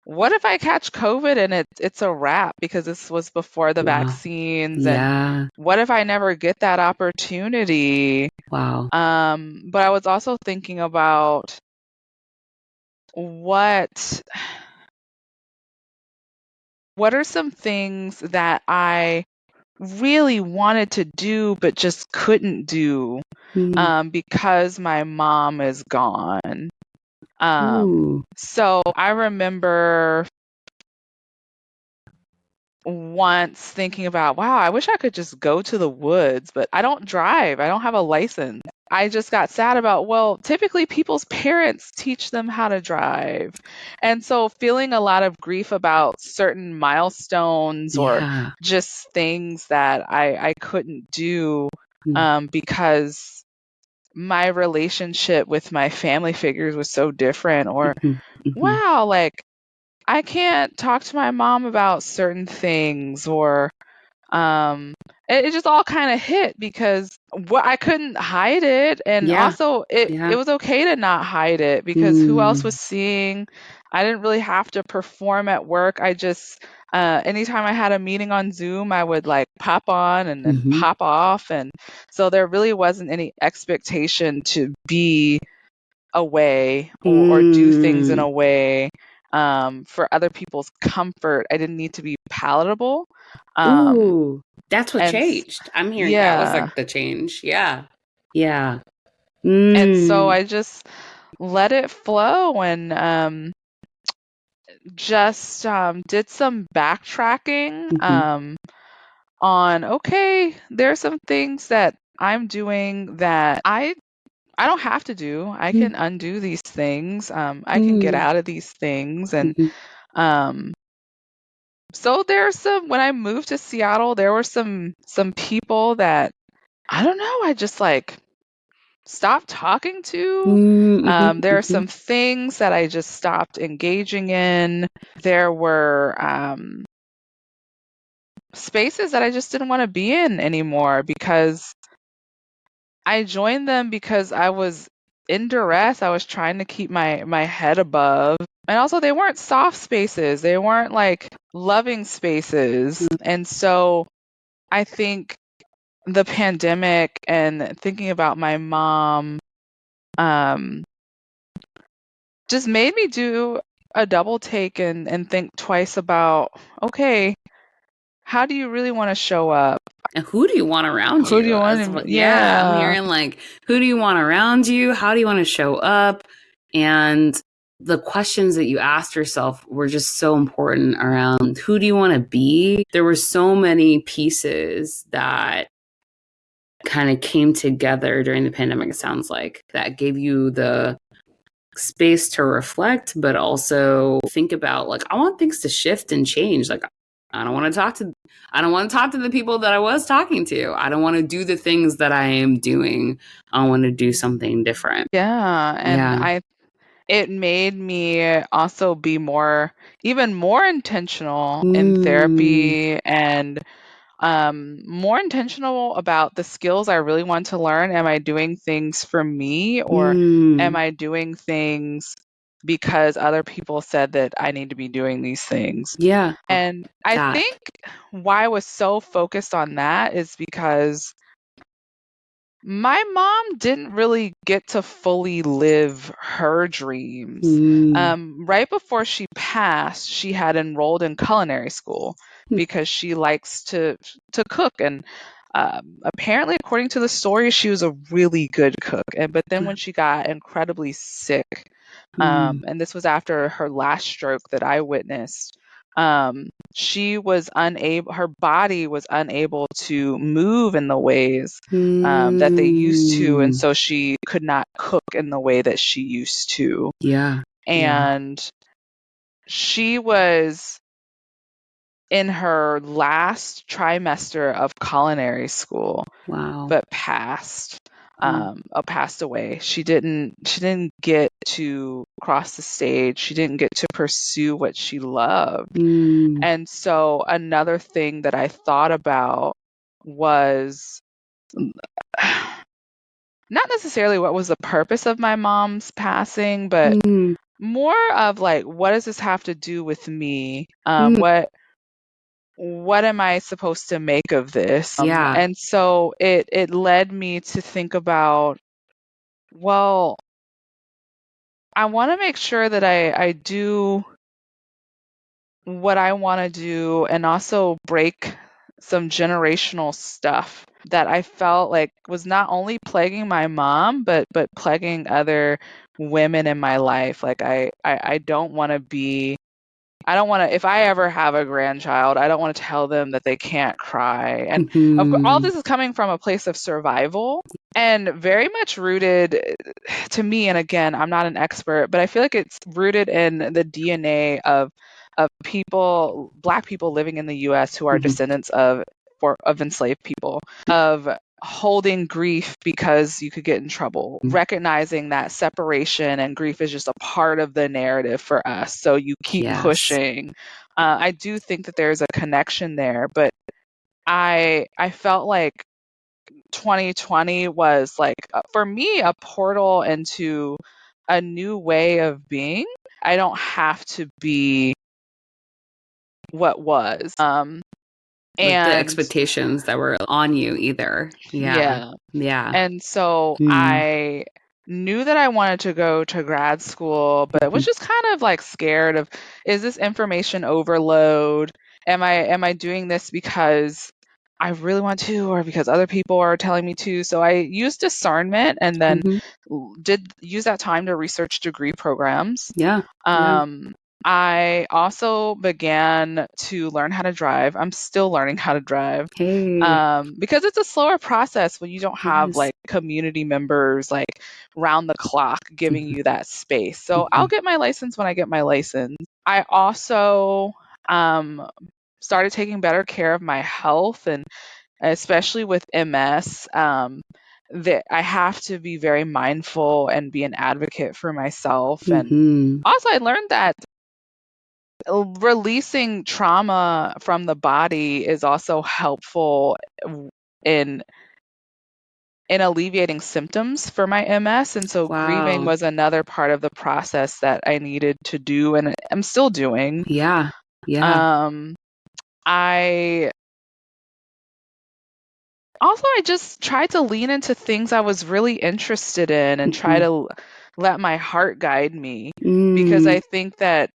what if I catch COVID and it's a wrap, because this was before the Wow. vaccines, and Yeah. what if I never get that opportunity? Wow. But I was also thinking about what are some things that I really wanted to do but just couldn't do, Mm. because my mom is gone. Ooh. So I remember once thinking about, wow, I wish I could just go to the woods, but I don't drive. I don't have a license. I just got sad about, well, typically people's parents teach them how to drive. And so feeling a lot of grief about certain milestones or Yeah. just things that I couldn't do, Mm. because my relationship with my family figures was so different. Or, Mhm. Mhm. wow, like I can't talk to my mom about certain things, or um it just all kind of hit, because I couldn't hide it, and Yeah. also it Yeah. was okay to not hide it, because who else was Mm. seeing? I didn't really have to perform at work. I just anytime I had a meeting on Zoom, I would like pop on and then Mhm. pop off, and so there really wasn't any expectation to be away, or do things in Mm. a way, for other people's comfort. I didn't need to be palatable. Um, Ooh. That's what and changed. I'm hearing that was yeah. like the change. Yeah. Yeah. And so Mm. I just let it flow, and just did some backtracking, Mhm. on, okay, there are some things that I'm doing that I don't have to do. I Mm. can undo these things. I can get Mm. out of these things. And Mhm. um, so there's some, when I moved to Seattle, there were some people that, I don't know, I just like stopped talking to. Mm. Mhm. There are Mhm. some things that I just stopped engaging in. There were spaces that I just didn't want to be in anymore, because I joined them because I was in duress. I was trying to keep my head above. And also they weren't soft spaces. They weren't like loving spaces. And so I think the pandemic and thinking about my mom um just made me do a double take, and think twice about, okay, how do you really want to show up? And who do you want around Who do you? you want That's to, yeah, I'm yeah. hearing like, who do you want around you? How do you want to show up? And the questions that you asked yourself were just so important around who do you want to be? There were so many pieces that kind of came together during the pandemic, it sounds like, that gave you the space to reflect, but also think about like, I want things to shift and change. Like, I don't want to talk to I don't want to talk to the people that I was talking to. I don't want to do the things that I am doing. I want to do something different. Yeah, and Yeah. it made me also be even more intentional in therapy, and more intentional about the skills I really want to learn. Am I doing things for me, or am I doing things because other people said that I need to be doing these things? Yeah. And I think why I was so focused on that is because my mom didn't really get to fully live her dreams. Right before she passed, she had enrolled in culinary school because she likes to cook, and apparently, according to the story, she was a really good cook. But then when she got incredibly sick, and this was after her last stroke that I witnessed, she was unable, her body was unable to move in the ways that they used to. And so she could not cook in the way that she used to. Yeah. And she was in her last trimester of culinary school, but passed away. She didn't get to cross the stage. She didn't get to pursue what she loved. And so another thing that I thought about was not necessarily what was the purpose of my mom's passing, but more of like, what does this have to do with me? What am I supposed to make of this? And so it led me to think about, well, I want to make sure that I do what I want to do, and also break some generational stuff that I felt like was not only plaguing my mom, but plaguing other women in my life. Like I don't want to be, I don't want to, if I ever have a grandchild, I don't want to tell them that they can't cry. And of course, all this is coming from a place of survival and very much rooted to me. And again, I'm not an expert, but I feel like it's rooted in the DNA of people, Black people living in the U.S. who are descendants of enslaved people, of holding grief because you could get in trouble, recognizing that separation and grief is just a part of the narrative for us. So you keep pushing. I do think that there's a connection there, but I felt like 2020 was like, for me, a portal into a new way of being. I don't have to be what was. Like the expectations that were on you either. Yeah. And so I knew that I wanted to go to grad school, but was just kind of like scared of, is this information overload? Am I doing this because I really want to, or because other people are telling me to? So I used discernment, and then did use that time to research degree programs. I also began to learn how to drive. I'm still learning how to drive. Because it's a slower process when you don't have like community members like round the clock giving you that space. So I'll get my license when I get my license. I also started taking better care of my health, and especially with MS, that I have to be very mindful and be an advocate for myself. And also I learned that releasing trauma from the body is also helpful in alleviating symptoms for my MS. And so grieving was another part of the process that I needed to do, and I'm still doing. I just tried to lean into things I was really interested in and try to let my heart guide me, because I think that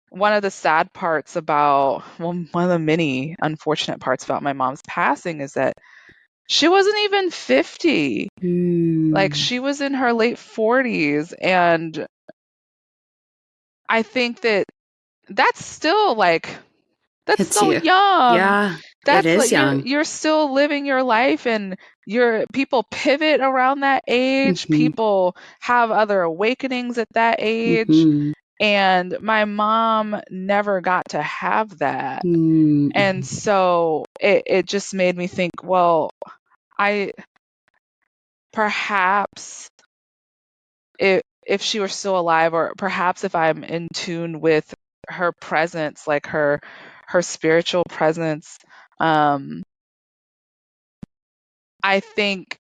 one of the sad parts about, one of the many unfortunate parts about my mom's passing is that she wasn't even 50. Like, she was in her late 40s. And I think that that's still like, that's so young. That's it is like, young. you're still living your life, and people pivot around that age. People have other awakenings at that age. And my mom never got to have that. And so it just made me think, well, perhaps if she were still alive, or perhaps if I'm in tune with her presence, like her spiritual presence. I think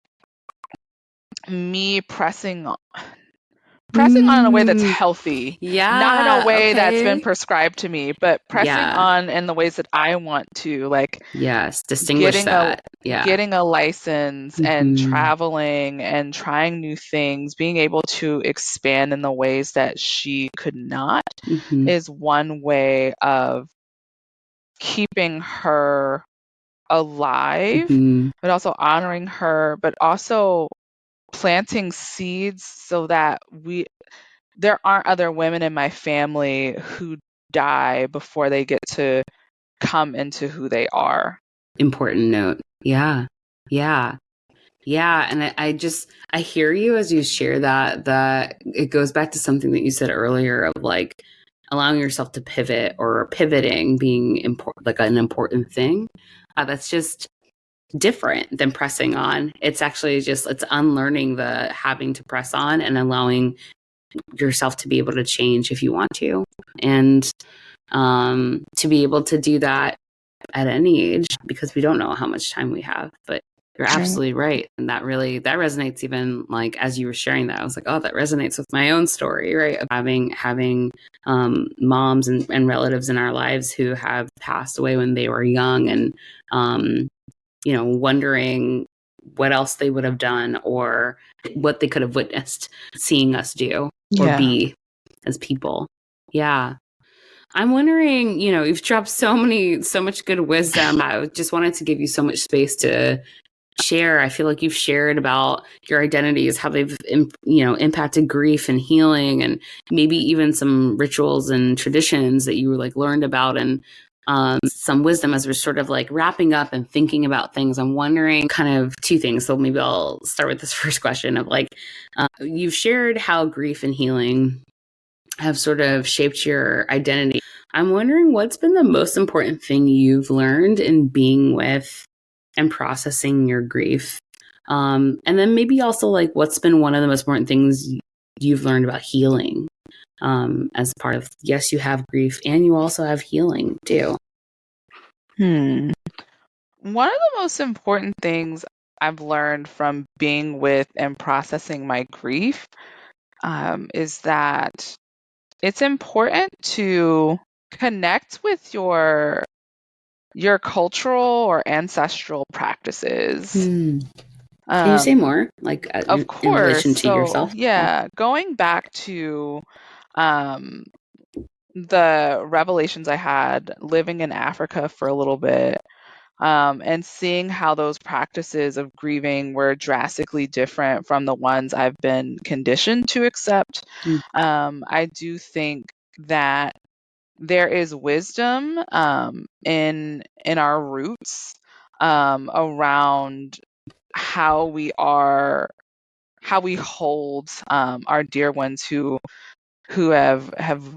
me pressing on in a way that's Mm, healthy, not in a yeah. way that's been Okay. prescribed to me, but pressing Yeah. on in the ways that I want to, like Yes. Distinguish getting a that. Yeah. getting a license and Hmm. traveling and trying new things, being able to expand in the ways that she could not, Hmm. is one way of keeping her alive, Hmm. but also honoring her, but also planting seeds so that there aren't other women in my family who die before they get to come into who they are. Important note. Yeah. Yeah. Yeah. And I hear you as you share that it goes back to something that you said earlier of like allowing yourself to pivot or pivoting being important, like an important thing. That's just different than pressing on. It's actually just, it's unlearning the having to press on and allowing yourself to be able to change if you want to. And to be able to do that at any age because we don't know how much time we have. But you're Right. absolutely right. And that resonates even like as you were sharing that, I was like, oh, that resonates with my own story, right? Of having moms and relatives in our lives who have passed away when they were young and wondering what else they would have done or what they could have witnessed seeing us do or Yeah. be as people. Yeah. I'm wondering, you've dropped so much good wisdom. I just wanted to give you so much space to share. I feel like you've shared about your identities, how they've, impacted grief and healing, and maybe even some rituals and traditions that you like learned about, and some wisdom as we're sort of like wrapping up and thinking about things. I'm wondering kind of two things. So maybe I'll start with this first question of like, you've shared how grief and healing have sort of shaped your identity. I'm wondering what's been the most important thing you've learned in being with and processing your grief. And then maybe also like what's been one of the most important things you've learned about healing as part of, yes, you have grief and you also have healing too. One of the most important things I've learned from being with and processing my grief is that it's important to connect with your cultural or ancestral practices. Can you say more, like Of in course. relation to So, yourself? yeah, going back to um, the revelations I had living in Africa for a little bit, and seeing how those practices of grieving were drastically different from the ones I've been conditioned to accept. Mm. I do think that there is wisdom in our roots around how we hold our dear ones who have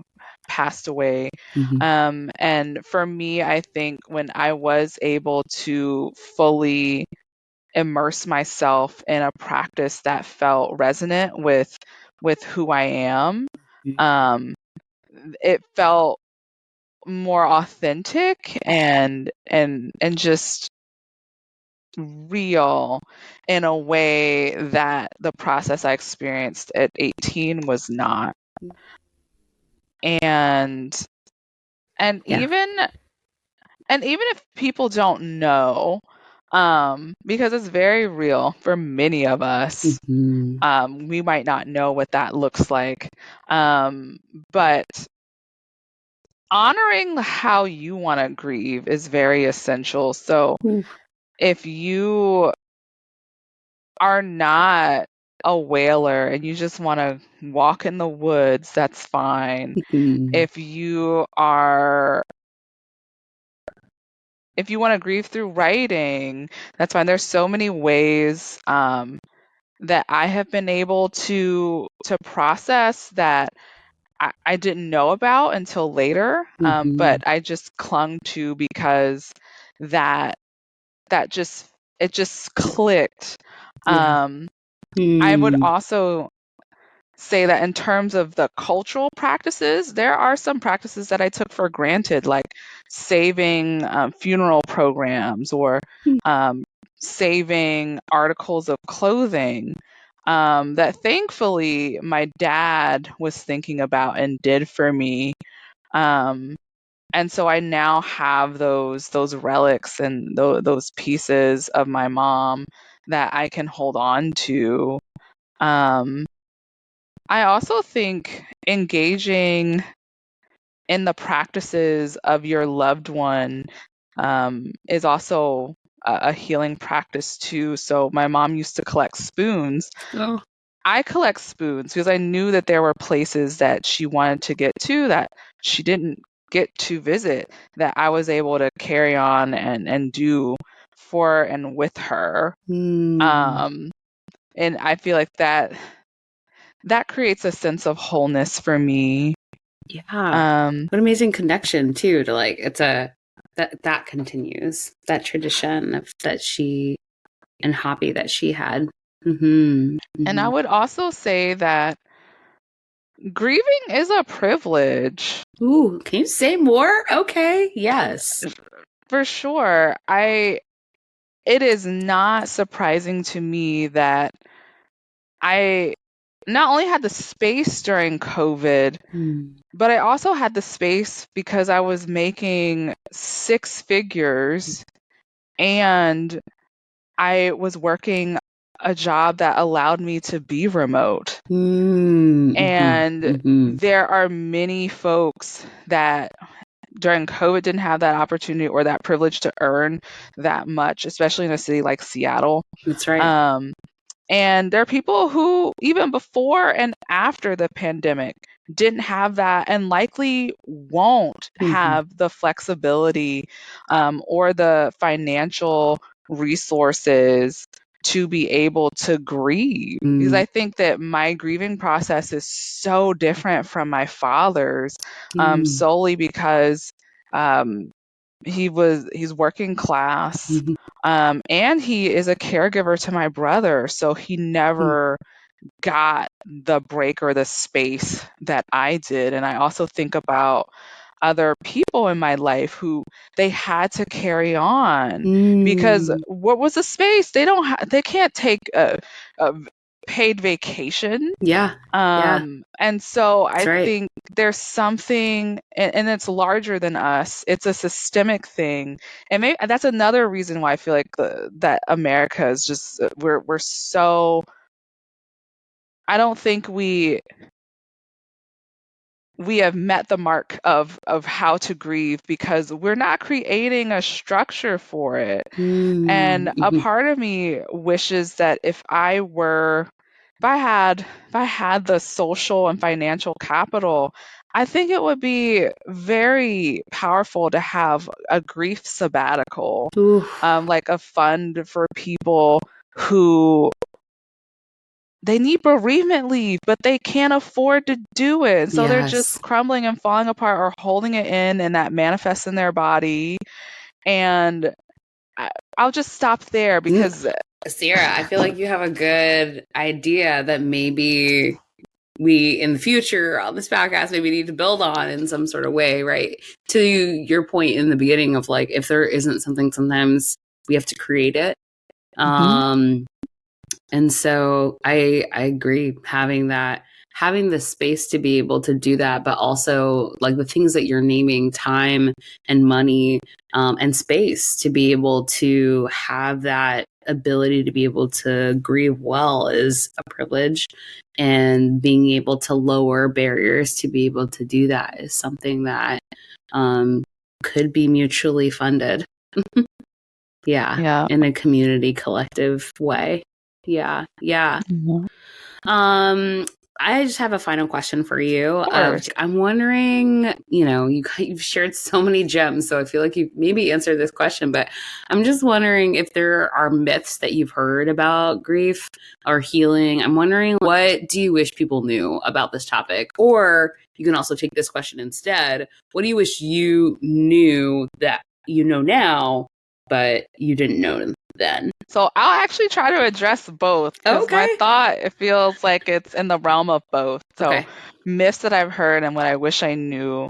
passed away. Mhm. And for me, I think when I was able to fully immerse myself in a practice that felt resonant with who I am, um, it felt more authentic and just real in a way that the process I experienced at 18 was not. And and Yeah. even and even if people don't know, because it's very real for many of us, Mhm. we might not know what that looks like. But honoring how you want to grieve is very essential. So Ooh. if you are not a whaler and you just want to walk in the woods, that's fine. Mhm. If you want to grieve through writing, that's fine. There's so many ways that I have been able to process that I didn't know about until later, Mhm. but I just clung to because that that just it just clicked. Yeah. I would Mm. also say that in terms of the cultural practices, there are some practices that I took for granted, like saving funeral programs or um, saving articles of clothing, that thankfully my dad was thinking about and did for me. Um, and so I now have those relics and those pieces of my mom that I can hold on to. Um, I also think engaging in the practices of your loved one is also a healing practice too. So my mom used to collect spoons. Oh. I collect spoons because I knew that there were places that she wanted to get to that she didn't get to visit, that I was able to carry on and do for and with her. Um, and I feel like that creates a sense of wholeness for me. Yeah. Um, What amazing connection too to like it's a that continues that tradition of that she and hobby that she had. and I would also say that grieving is a privilege. Ooh, can you say more? Okay, yes. For sure. It is not surprising to me that I not only had the space during COVID, but I also had the space because I was making six figures and I was working a job that allowed me to be remote. And there are many folks that during COVID didn't have that opportunity or that privilege to earn that much, especially in a city like Seattle. That's right. And there are people who, even before and after the pandemic, didn't have that and likely won't have the flexibility or the financial resources to be able to grieve. Because I think that my grieving process is so different from my father's, solely because he's working class, and he is a caregiver to my brother, so he never got the break or the space that I did. And I also think about other people in my life who they had to carry on because what was the space? They can't take a paid vacation. Yeah. And so I That's right. think there's something, and it's larger than us. It's a systemic thing, and maybe that's another reason why I feel like that America is just we're so. I don't think we have met the mark of how to grieve because we're not creating a structure for it. And a part of me wishes that if I had the social and financial capital, I think it would be very powerful to have a grief sabbatical, like a fund for people who they need bereavement leave, but they can't afford to do it. So they're just crumbling and falling apart or holding it in, and that manifests in their body. And I'll just stop there because Ciera, I feel like you have a good idea that maybe we in the future on this podcast maybe need to build on in some sort of way, right? To your point in the beginning of like, if there isn't something, sometimes we have to create it. And so I agree having the space to be able to do that, but also like the things that you're naming, time and money, and space to be able to have that ability to be able to grieve well is a privilege, and being able to lower barriers to be able to do that is something that could be mutually funded. In a community collective way. Yeah. I just have a final question for you. I'm wondering, you've shared so many gems, so I feel like you've maybe answered this question, but I'm just wondering if there are myths that you've heard about grief or healing. I'm wondering, what do you wish people knew about this topic? Or you can also take this question instead. What do you wish you knew that you know now, but you didn't know then. So I'll actually try to address both because my Okay. thought, it feels like it's in the realm of both. So Okay. myths that I've heard and what I wish I knew.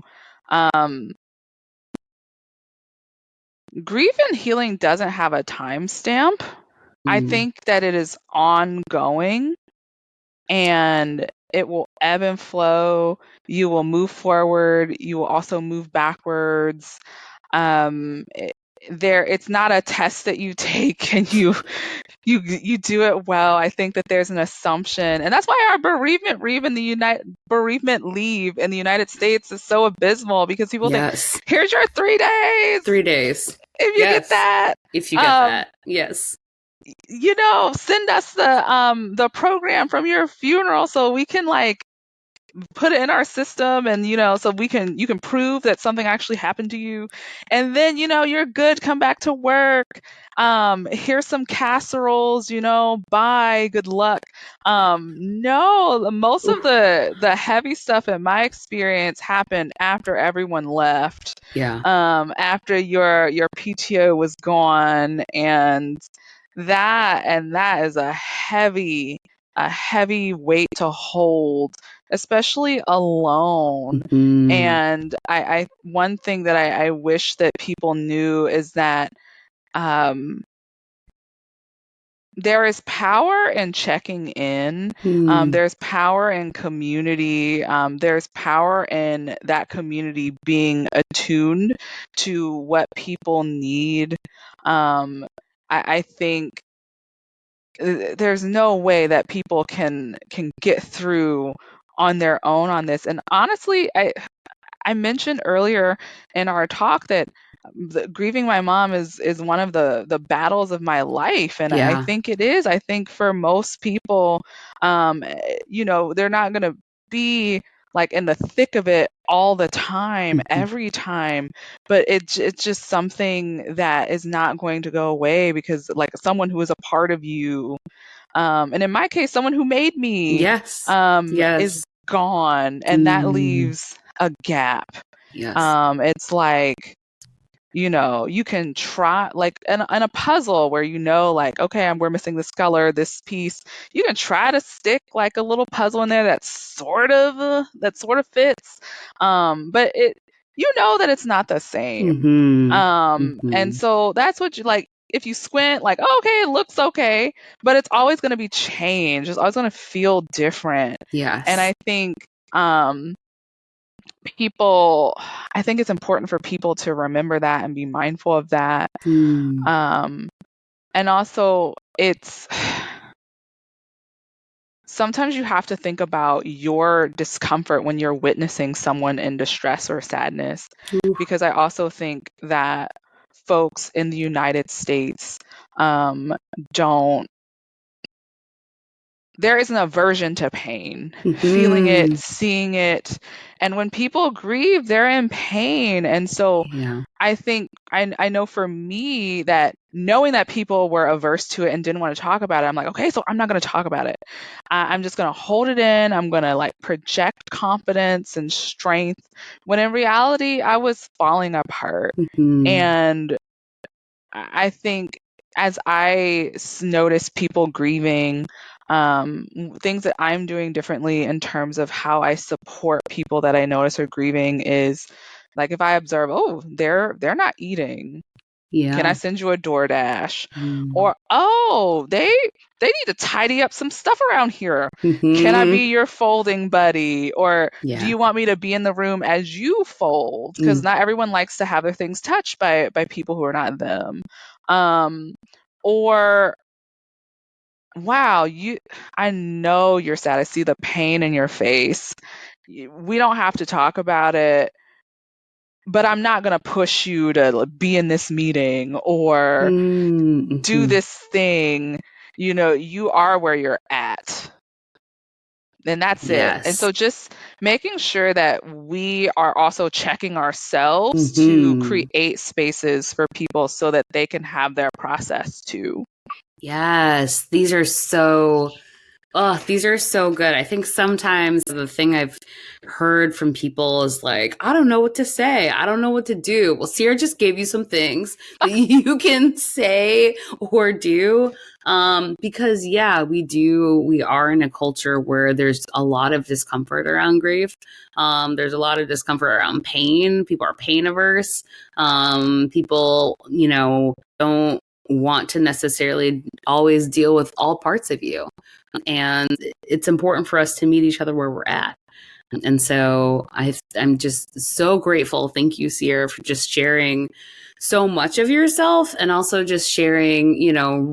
Grief and healing doesn't have a timestamp. I think that it is ongoing and it will ebb and flow. You will move forward. You will also move backwards. It's not a test that you take and you do it well. I think that there's an assumption, and that's why our bereavement leave in the United States is so abysmal, because people think, Yes. here's your 3 days. 3 days. If you get that, If you get that. Yes. send us the program from your funeral so we can like put it in our system, and so you can prove that something actually happened to you, and then you're good, come back to work. Here's some casseroles, bye, good luck. No, most of the heavy stuff in my experience happened after everyone left. Yeah. After your PTO was gone, and that is a heavy weight to hold, especially alone. And I one thing that I wish that people knew is that there is power in checking in. There's power in community. There's power in that community being attuned to what people need. I think there's no way that people can get through on their own on this. And honestly, I mentioned earlier in our talk that grieving my mom is one of the battles of my life, and I think it is. I think for most people, they're not going to be like in the thick of it all the time, every time, but it's just something that is not going to go away, because like someone who is a part of you, and in my case, someone who made me, is gone, and that leaves a gap. It's like, you can try, like in a puzzle where like, okay, we're missing this color, this piece. You can try to stick like a little puzzle in there that sort of fits, but that it's not the same. And so that's what you like. If you squint, like, oh, okay, it looks okay, but it's always going to be changed. It's always going to feel different. And I think I think it's important for people to remember that and be mindful of that. And also, sometimes you have to think about your discomfort when you're witnessing someone in distress or sadness, because I also think that folks in the United States don't. There is an aversion to pain, feeling it, seeing it. And when people grieve, they're in pain. And so I think, I know for me, that knowing that people were averse to it and didn't want to talk about it, I'm like, okay, so I'm not going to talk about it. I'm just going to hold it in. I'm going to like project confidence and strength, when in reality, I was falling apart. And I think as I notice people grieving, things that I'm doing differently in terms of how I support people that I notice are grieving is, like, if I observe, oh, they're not eating. Can I send you a DoorDash? Or, oh, they need to tidy up some stuff around here. Can I be your folding buddy? Or do you want me to be in the room as you fold? Because not everyone likes to have their things touched by people who are not them. Or, wow, I know you're sad. I see the pain in your face. We don't have to talk about it, but I'm not going to push you to be in this meeting or do this thing. You are where you're at. And that's it. And so just making sure that we are also checking ourselves to create spaces for people so that they can have their process too. Yes, these are so Oh, these are so good. I think sometimes the thing I've heard from people is like, I don't know what to say. I don't know what to do. Well, Ciera just gave you some things that you can say or do. Because yeah, we are in a culture where there's a lot of discomfort around grief. There's a lot of discomfort around pain. People are pain averse. People, don't want to necessarily always deal with all parts of you. And it's important for us to meet each other where we're at. And so I'm just so grateful. Thank you, Ciera, for just sharing so much of yourself and also just sharing,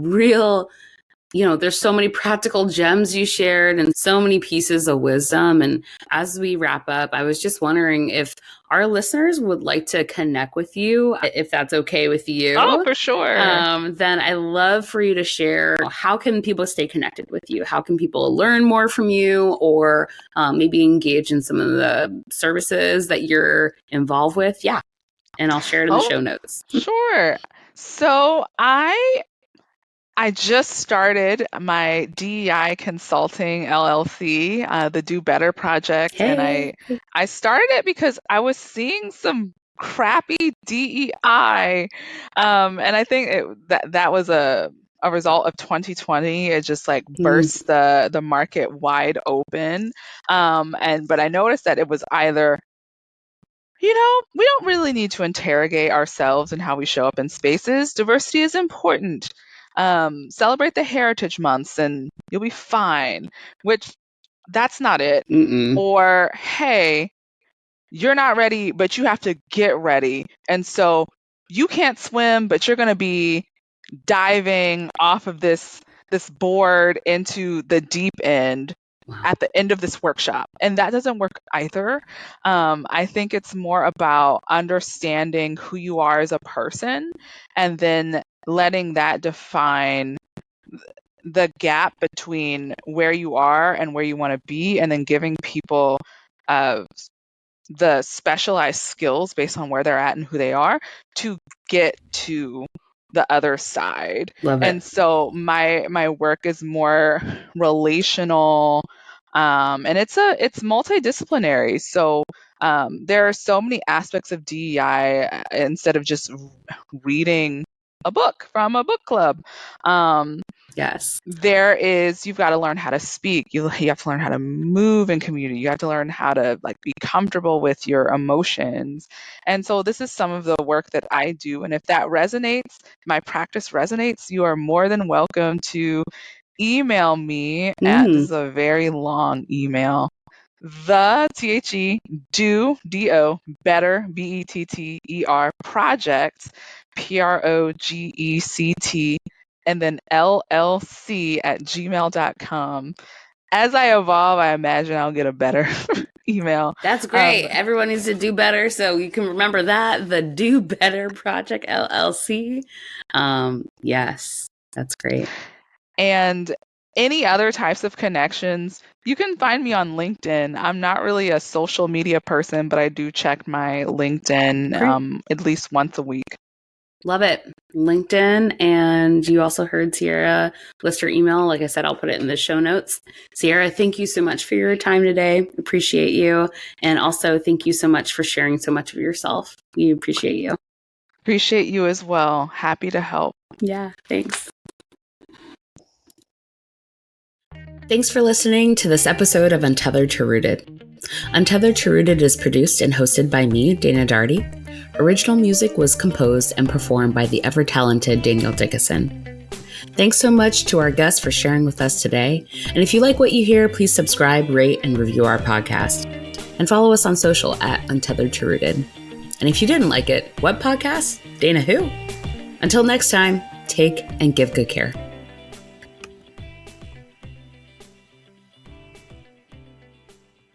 real, there's so many practical gems you shared and so many pieces of wisdom. And as we wrap up, I was just wondering if our listeners would like to connect with you, if that's okay with you. Oh, for sure. Then I love for you to share, how can people stay connected with you? How can people learn more from you, or maybe engage in some of the services that you're involved with? Yeah. And I'll share it in the show notes. Sure. So I just started my DEI Consulting LLC, the Do Better Project, and I started it because I was seeing some crappy DEI, and I think that was a result of 2020. It just like burst the market wide open, but I noticed that it was either, we don't really need to interrogate ourselves and how we show up in spaces. Diversity is important. Celebrate the heritage months and you'll be fine, which that's not it. Or, hey, you're not ready, but you have to get ready. And so you can't swim, but you're going to be diving off of this board into the deep end at the end of this workshop. And that doesn't work either. I think it's more about understanding who you are as a person and then letting that define the gap between where you are and where you want to be, and then giving people the specialized skills based on where they're at and who they are to get to the other side. Love it. And so my work is more relational, and it's multidisciplinary. So there are so many aspects of DEI instead of just reading a book from a book club. Yes. You've got to learn how to speak. You have to learn how to move in community. You have to learn how to be comfortable with your emotions. And so this is some of the work that I do. And if that resonates, my practice resonates, you are more than welcome to email me at, this is a very long email, do better, BETTER project, PROGECT, and then LLC@gmail.com. As I evolve, I imagine I'll get a better email. That's great. Everyone needs to do better. So you can remember that, the Do Better Project LLC. Yes, that's great. And any other types of connections, you can find me on LinkedIn. I'm not really a social media person, but I do check my LinkedIn at least once a week. Love it. LinkedIn. And you also heard Ciera list her email. Like I said, I'll put it in the show notes. Ciera, thank you so much for your time today. Appreciate you. And also thank you so much for sharing so much of yourself. We appreciate you. Appreciate you as well. Happy to help. Yeah, thanks. Thanks for listening to this episode of Untethered to Rooted. Untethered to Rooted is produced and hosted by me, Dana Daugherty. Original music was composed and performed by the ever-talented Daniel Dickinson. Thanks so much to our guests for sharing with us today. And if you like what you hear, please subscribe, rate, and review our podcast. And follow us on social at Untethered to Rooted. And if you didn't like it, what podcast? Dana who? Until next time, take and give good care.